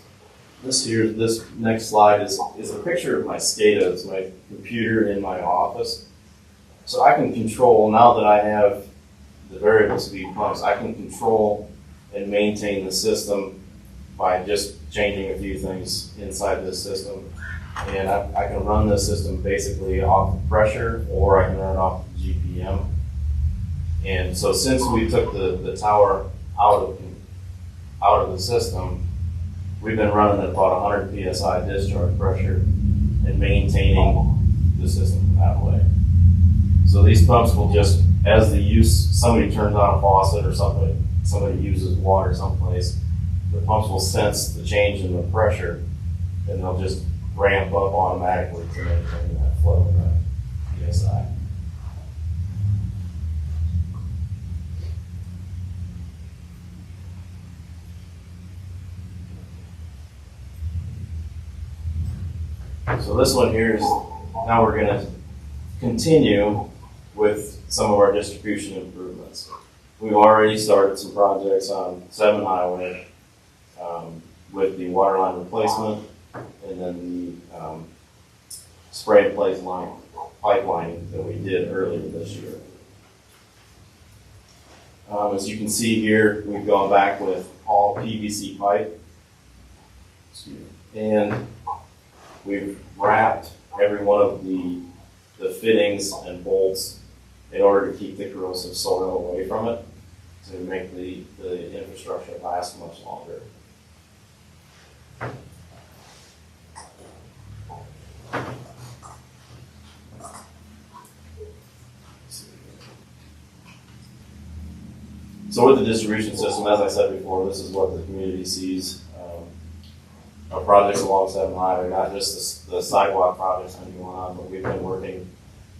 next slide is a picture of my SCADA. It's my computer in my office. So I can control, now that I have the variable speed pumps, I can control and maintain the system by just changing a few things inside this system. And I can run this system basically off pressure, or I can run it off GPM. And so since we took the tower out of the system, we've been running at about 100 psi discharge pressure and maintaining the system that way. So these pumps will just, as somebody turns on a faucet or somebody uses water someplace, the pumps will sense the change in the pressure and they'll just ramp up automatically to maintain that flow in that psi. So this one here is, now we're going to continue with some of our distribution improvements. We've already started some projects on 7 Highway with the water line replacement and then the spray and place line pipeline that we did earlier this year. As you can see here, we've gone back with all PVC pipe. And we've wrapped every one of the fittings and bolts in order to keep the corrosive soil away from it to make the infrastructure last much longer. So with the distribution system, as I said before, this is what the community sees. Our projects along 7 Highway, not just the sidewalk projects that are going on, but we've been working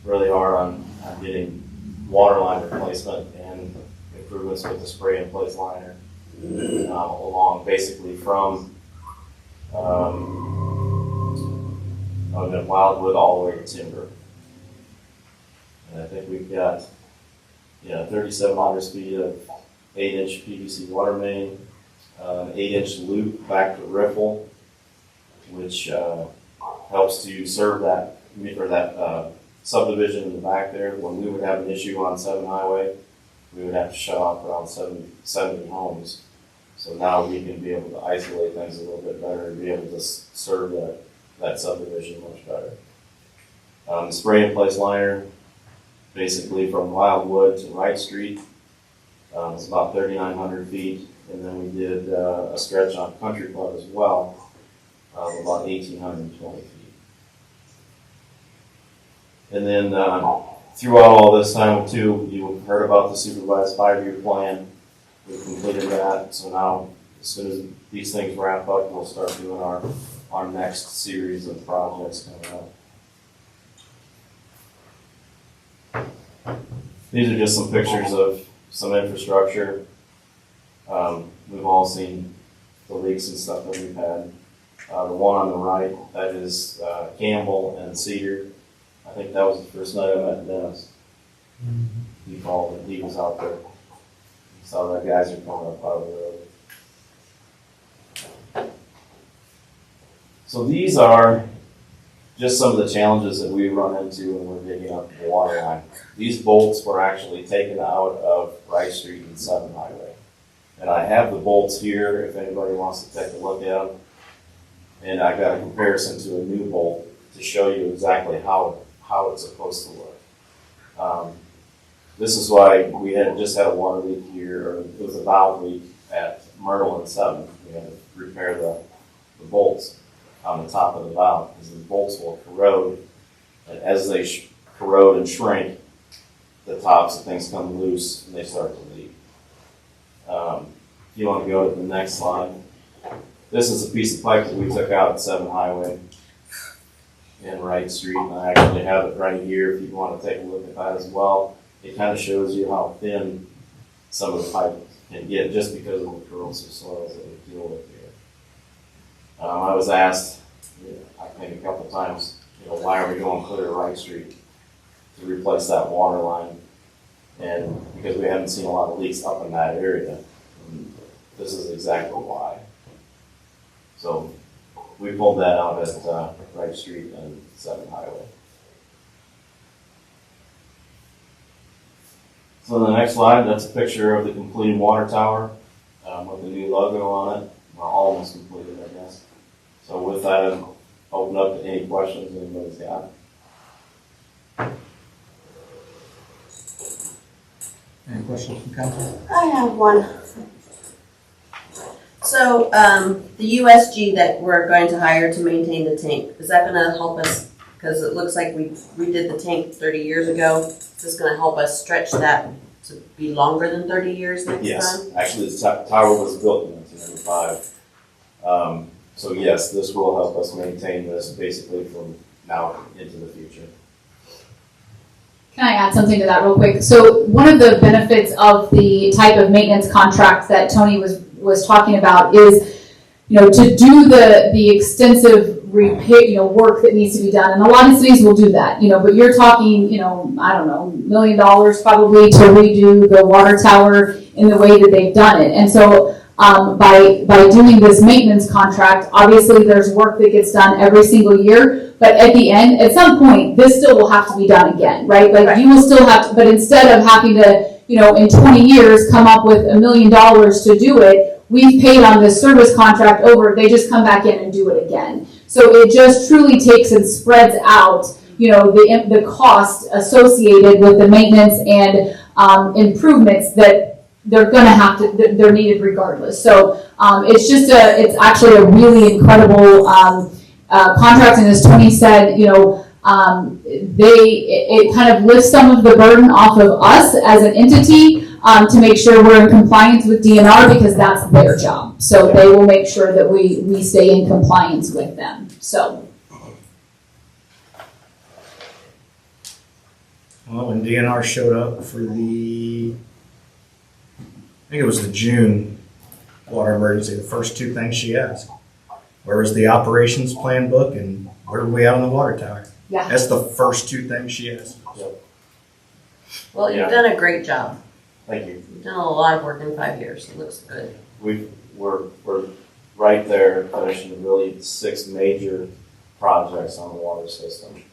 really hard on getting water line replacement and improvements with the spray and place liner along basically from Wildwood all the way to Timber. And I think we've got 3,700 feet of 8-inch PVC water main, 8-inch loop back to Riffle, which helps to serve that subdivision in the back there. When we would have an issue on 7 Highway, we would have to shut off around 70 homes. So now we can be able to isolate things a little bit better and be able to serve that subdivision much better. The spray and place liner, basically from Wildwood to Wright Street, it's about 3,900 feet. And then we did a stretch on Country Club as well, about 1,820 feet. And then throughout all this time too, you heard about the supervised 5-year plan. We've completed that. So now, as soon as these things wrap up, we'll start doing our our next series of projects coming up. These are just some pictures of some infrastructure. We've all seen the leaks and stuff that we've had. The one on the right, that is Campbell and Cedar. I think that was the first night I met Dennis. He called and he was out there. He saw that guys are coming up out of the road. So these are just some of the challenges that we run into when we're digging up the water line. These bolts were actually taken out of Wright Street and 7 Highway. And I have the bolts here if anybody wants to take a look at them. And I got a comparison to a new bolt to show you exactly how it's supposed to look. This is why we had just had a water leak here, or it was a valve leak at Myrtle and 7. We had to repair the bolts on the top of the valve because the bolts will corrode. And as they corrode and shrink, the tops of things come loose and they start to leak. If you want to go to the next slide. This is a piece of pipe that we took out at 7 Highway in Wright Street, and I actually have it right here if you want to take a look at that as well. It kind of shows you how thin some of the pipe can get just because of the corrosive soils that we deal with here. I was asked, I think a couple times, why are we going clear to Wright Street to replace that water line? And because we haven't seen a lot of leaks up in that area. And this is exactly why. So we pulled that out at Wright Street and 7 Highway. So the next slide, that's a picture of the completed water tower with the new logo on it. Well, almost completed, I guess. So with that, I'll open up to any questions anybody's got. Any questions from council? I have one. So, the USG that we're going to hire to maintain the tank, is that gonna help us? Because it looks like we redid the tank 30 years ago. Is this gonna help us stretch that to be longer than 30 years next time? Yes, actually the tower was built in 1995. So yes, this will help us maintain this basically from now into the future. Can I add something to that real quick? So one of the benefits of the type of maintenance contract that Tony was talking about is, to do the extensive repair, work that needs to be done. And a lot of cities will do that, but you're talking, I don't know, $1 million probably to redo the water tower in the way that they've done it. And so by doing this maintenance contract, obviously there's work that gets done every single year, but at the end, at some point, this still will have to be done again, right? Like you will still have to, but instead of having to, in 20 years come up with $1 million to do it, we've paid on this service contract over, they just come back in and do it again. So it just truly takes and spreads out, the cost associated with the maintenance and improvements that they're going to have to, they're needed regardless. So it's actually a really incredible contract. And as Tony said, it kind of lifts some of the burden off of us as an entity to make sure we're in compliance with DNR because that's their job. So they will make sure that we stay in compliance with them. So. Well, when DNR showed up for I think it was the June water emergency, the first 2 things she asked. Where was the operations plan book and where were we at on the water tower? Yeah. That's the first 2 things she asked. Well, you've done a great job. Thank you. You've done a lot of work in 5 years. It looks good. We're right there finishing really 6 major projects on the water system.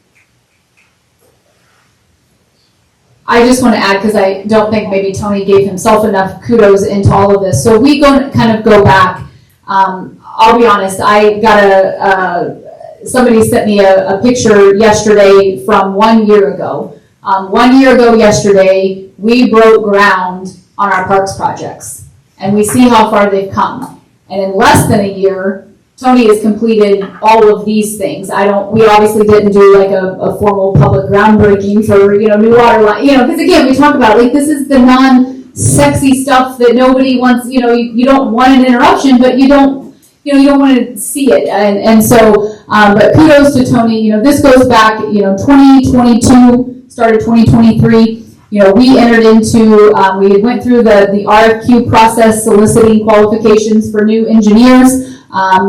I just want to add, because I don't think maybe Tony gave himself enough kudos into all of this. So we kind of go back. I'll be honest, I got somebody sent me a picture yesterday from 1 year ago. 1 year ago yesterday, we broke ground on our parks projects. And we see how far they've come. And in less than a year, Tony has completed all of these things. We obviously didn't do like a formal public groundbreaking for, new water line, because again, we talk about this is the non-sexy stuff that nobody wants, you don't want an interruption, but you don't you don't want to see it. And so, but kudos to Tony. This goes back, 2022, started 2023. We entered into, we went through the RFQ process soliciting qualifications for new engineers.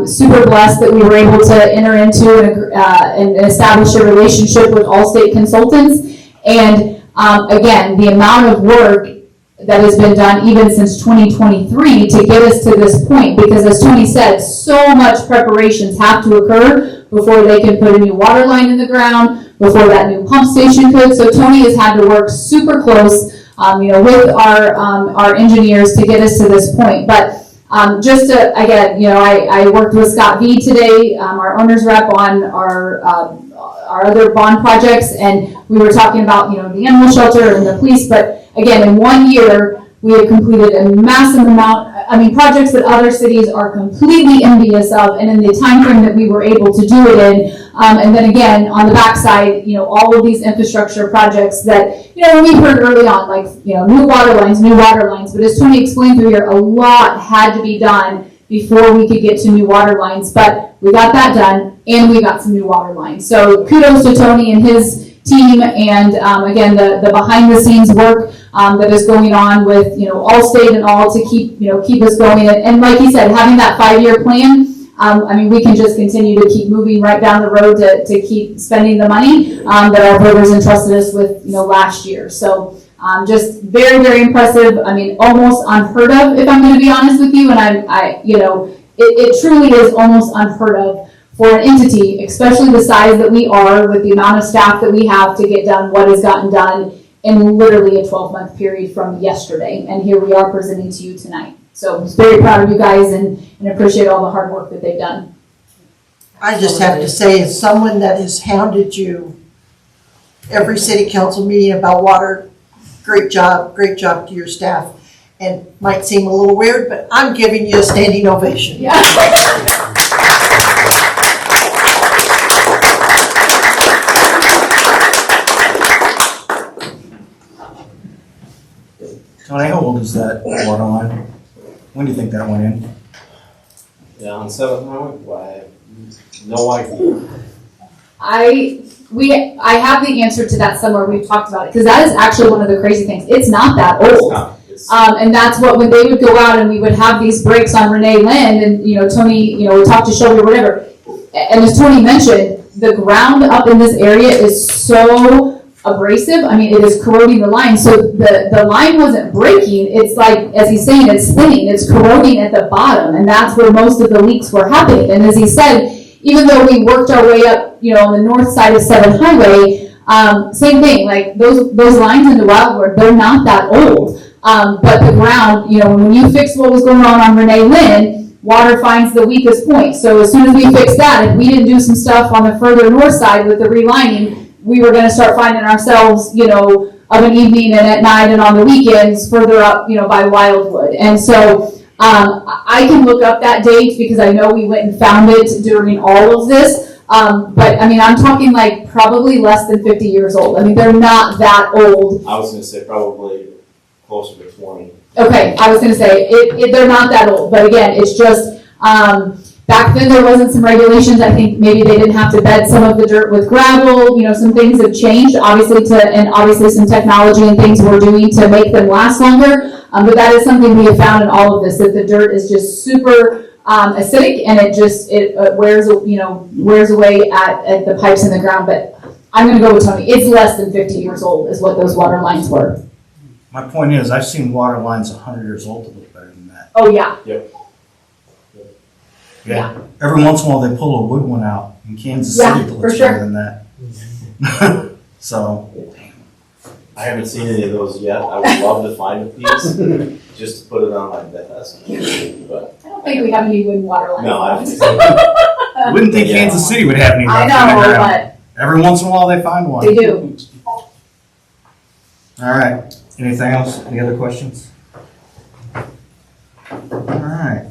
Super blessed that we were able to enter into and establish a relationship with Allstate Consultants. And again, the amount of work that has been done even since 2023 to get us to this point, because as Tony said, so much preparations have to occur before they can put a new water line in the ground, before that new pump station could. So Tony has had to work super close, with our engineers to get us to this point. But just to, again, I worked with Scott V today, our owner's rep, on our other bond projects, and we were talking about, the animal shelter and the police, but again, in 1 year, we have completed a massive amount, projects that other cities are completely envious of, and in the time frame that we were able to do it in. And then again, on the backside, all of these infrastructure projects that, we heard early on, like, new water lines. But as Tony explained through here, a lot had to be done before we could get to new water lines. But we got that done, and we got some new water lines. So kudos to Tony and his team, and again, the behind the scenes work that is going on with Allstate and all to keep us going. And like he said, having that 5-year plan, we can just continue to keep moving right down the road to keep spending the money that our voters entrusted us with last year. So just very, very impressive. Almost unheard of, if I'm going to be honest with you. And it truly is almost unheard of for an entity, especially the size that we are, with the amount of staff that we have, to get done what has gotten done in literally a 12-month period from yesterday. And here we are presenting to you tonight. So I'm very proud of you guys and appreciate all the hard work that they've done. I just have to say, as someone that has hounded you every city council meeting about water, great job to your staff. And might seem a little weird, but I'm giving you a standing ovation. Yeah. Tony, how old is that water line? When do you think that went in? Yeah, on 7th Highway, why? No idea. I have the answer to that somewhere. We've talked about it, because that is actually one of the crazy things. It's not that old. And that's what, when they would go out and we would have these breaks on Renee Land, and Tony, we talked to Shelby or whatever. And as Tony mentioned, the ground up in this area is so abrasive. It is corroding the line. So the line wasn't breaking. It's like, as he's saying, it's thinning. It's corroding at the bottom, and that's where most of the leaks were happening. And as he said, even though we worked our way up, on the north side of 7th Highway, same thing. Like those lines into Wildwood, they're not that old. But the ground, when you fix what was going on Renee Lynn, water finds the weakest point. So as soon as we fixed that, if we didn't do some stuff on the further north side with the relining, we were going to start finding ourselves, of an evening and at night and on the weekends further up, by Wildwood. And so I can look up that date because I know we went and found it during all of this. But I'm talking like probably less than 50 years old. They're not that old. I was going to say probably closer to 20. Okay, I was going to say they're not that old. But again, it's just back then there wasn't some regulations. I think maybe they didn't have to bed some of the dirt with gravel. Some things have changed, obviously some technology and things we're doing to make them last longer. But that is something we have found in all of this, that the dirt is just super acidic, and it wears away at the pipes in the ground. But I'm going to go with Tony. It's less than 50 years old is what those water lines were. My point is, I've seen water lines 100 years old that look better than that. Oh yeah. Yep. Yeah. Every once in a while they pull a wood one out in Kansas Yeah, City that looks for sure. better than that. So. I haven't seen any of those yet. I would love to find a piece just to put it on my desk. But I don't think we have any wooden water lines. no, I haven't seen I wouldn't think Yeah. Kansas City would have any I left in the know, ground. but Every once in a while they find one. they do. All right. Anything else? Any other questions? All right.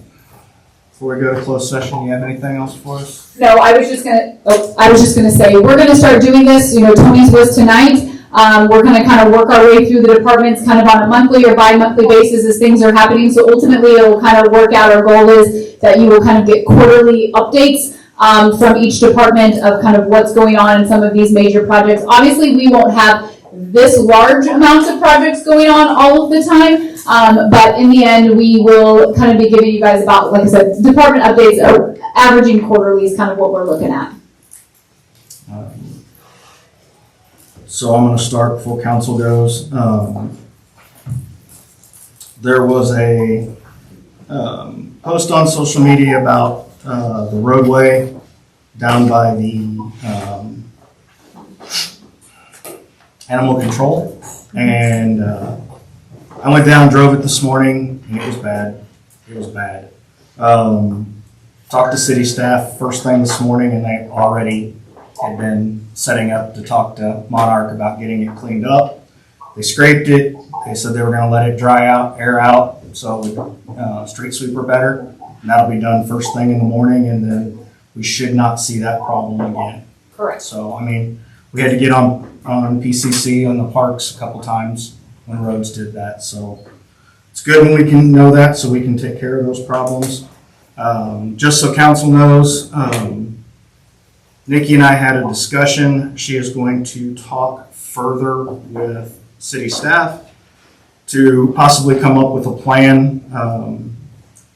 Before we go to closed session, you have anything else for us? No, I was just gonna say, we're gonna start doing this, Tony's was tonight. We're gonna kind of work our way through the departments kind of on a monthly or bi-monthly basis as things are happening. So ultimately, it will kind of work out. Our goal is that you will kind of get quarterly updates from each department of kind of what's going on in some of these major projects. Obviously, we won't have this large amounts of projects going on all of the time, but in the end, we will kind of be giving you guys about, like I said, department updates, or averaging quarterly is kind of what we're looking at. So I'm going to start before council goes. There was a post on social media about the roadway down by the animal control, and I went down, drove it this morning, and it was bad. It was bad. Talked to city staff first thing this morning, and they already had been setting up to talk to Monarch about getting it cleaned up. They scraped it. They said they were going to let it dry out, air out, so street sweeper better. And that'll be done first thing in the morning, and then we should not see that problem again. Correct. So, I mean, we had to get on PCC on the parks a couple times when roads did that. So it's good when we can know that, so we can take care of those problems. Just so council knows, Nikki and I had a discussion. She is going to talk further with city staff to possibly come up with a plan.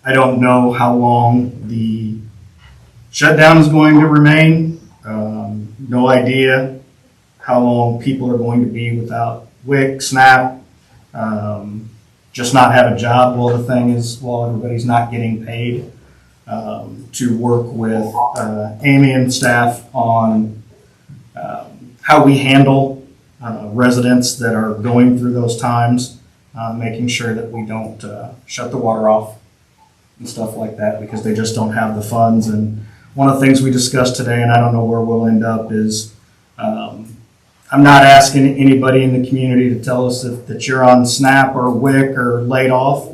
I don't know how long the shutdown is going to remain. No idea how long people are going to be without WIC, SNAP, just not have a job while everybody's not getting paid. To work with Amy and staff on how we handle residents that are going through those times, making sure that we don't shut the water off and stuff like that, because they just don't have the funds. And one of the things we discussed today, and I don't know where we'll end up, is I'm not asking anybody in the community to tell us that you're on SNAP or WIC or laid off.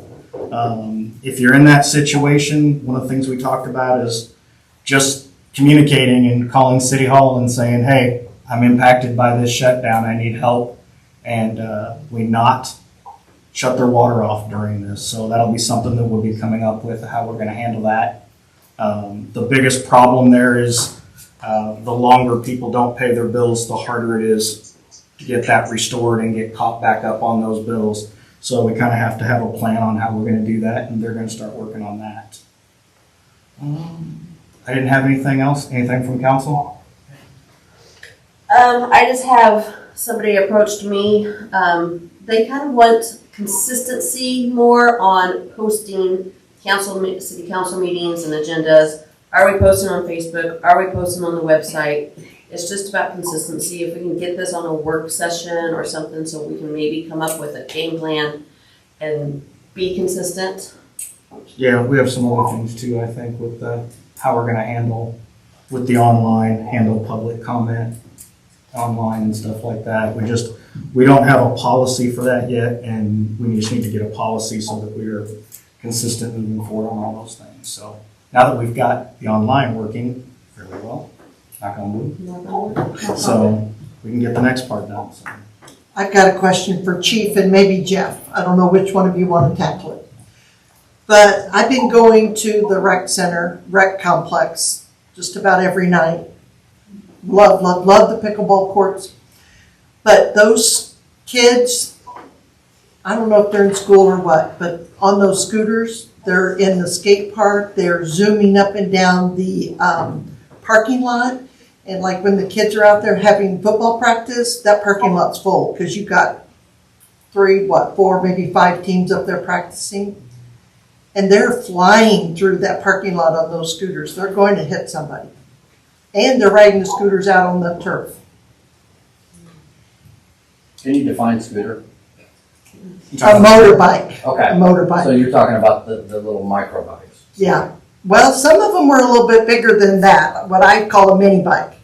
If you're in that situation, one of the things we talked about is just communicating and calling City Hall and saying, hey, I'm impacted by this shutdown, I need help, and we not shut their water off during this. So that'll be something that we'll be coming up with, how we're gonna handle that. The biggest problem there is the longer people don't pay their bills, the harder it is to get that restored and get caught back up on those bills. So we kind of have to have a plan on how we're going to do that, and they're going to start working on that. I didn't have anything else. Anything from council? I just have somebody approached me. They kind of want consistency more on posting city council meetings and agendas. Are we posting on Facebook? Are we posting on the website? It's just about consistency. If we can get this on a work session or something, so we can maybe come up with a game plan and be consistent. Yeah, we have some other things too, I think, with how we're going to handle with the handle public comment online and stuff like that. We don't have a policy for that yet, and we just need to get a policy so that we are consistent moving forward on all those things. So now that we've got the online working fairly well, knock on wood, so we can get the next part done. So. I've got a question for Chief and maybe Jeff. I don't know which one of you want to tackle it. But I've been going to the rec complex just about every night. Love the pickleball courts. But those kids, I don't know if they're in school or what, but on those scooters, they're in the skate park, they're zooming up and down the parking lot. And like when the kids are out there having football practice, that parking lot's full because you've got 3, 4, maybe 5 teams up there practicing. And they're flying through that parking lot on those scooters. They're going to hit somebody. And they're riding the scooters out on the turf. Can you define scooter? A motorbike. Okay. A motorbike. So you're talking about the little micro bikes? Yeah. Well, some of them were a little bit bigger than that, what I call a mini bike.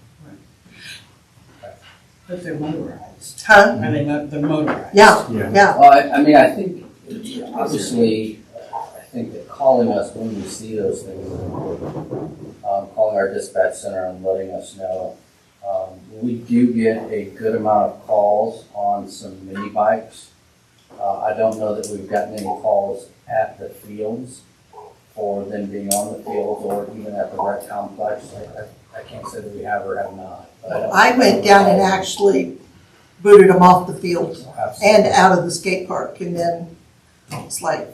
But they're motorized. Huh? Are they they're motorized? Yeah, Yeah. yeah. Well, I mean, I think, obviously, I think that calling us when we see those things is important. Calling our dispatch center and letting us know. We do get a good amount of calls on some mini bikes. I don't know that we've gotten any calls at the fields for them being on the fields or even at the rec complex. I can't say that we have or have not. But I don't- I went down and actually booted them off the field and Absolutely. out of the skate park, and then it's like,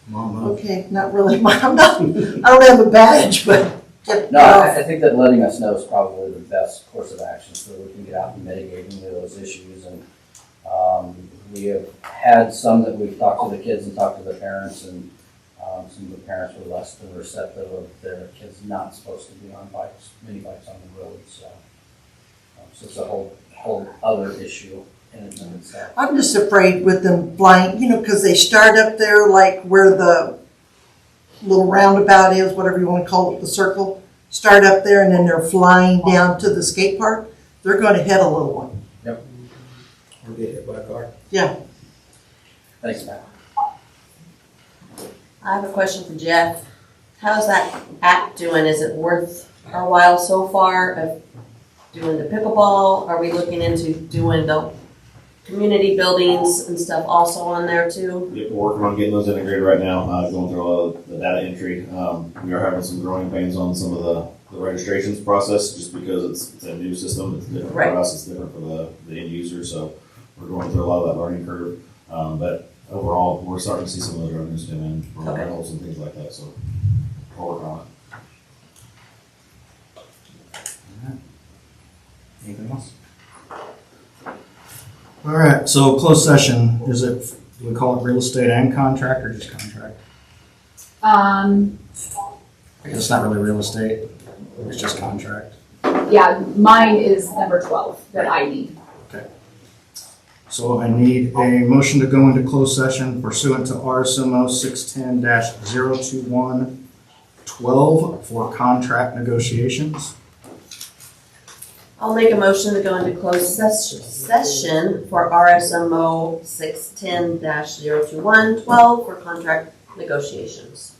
Mama. okay, not really, I'm not, I don't have a badge, but get No, off. I think that letting us know is probably the best course of action so that we can get out and mitigate any of those issues. And we have had some that we've talked to the kids and talked to the parents, and some of the parents were less than receptive of their kids not supposed to be on bikes, mini bikes on the road. So it's a whole other issue in and of itself. I'm just afraid with them flying, because they start up there like where the little roundabout is, whatever you want to call it, the circle, start up there and then they're flying down to the skate park. They're going to hit a little one. Or get hit by a car. Yeah. Thanks, Matt. I have a question for Jeff. How's that app doing? Is it worth our while so far of doing the pickleball? Are we looking into doing the community buildings and stuff also on there too? Yep, we're working on getting those integrated right now, going through all of the data entry. We are having some growing pains on some of the registrations process, just because it's a new system. It's different Right. for us, it's different for the end user, so we're going through a lot of that learning curve. But overall, we're starting to see some of those revenues come in, for Okay. rentals and things like that, so we'll work on it. Anything else? All right, so closed session, do we call it real estate and contract or just contract? I guess it's not really real estate, it's just contract. Yeah, mine is number 12 that I need. So I need a motion to go into closed session pursuant to RSMO 610-021-12 for contract negotiations. I'll make a motion to go into closed session for RSMO 610-021-12 for contract negotiations.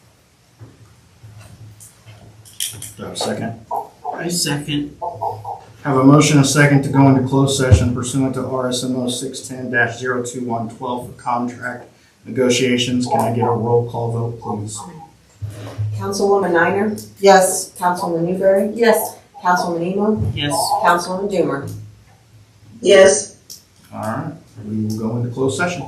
Do I have a second? I second. Have a motion, a second to go into closed session pursuant to RSMO 610-021-12 for contract negotiations. Can I get a roll call vote, please? Councilwoman Niner? Yes. Councilwoman Newberry? Yes. Councilwoman Emo? Yes. Councilwoman Doomer? Yes. All right, we will go into closed session.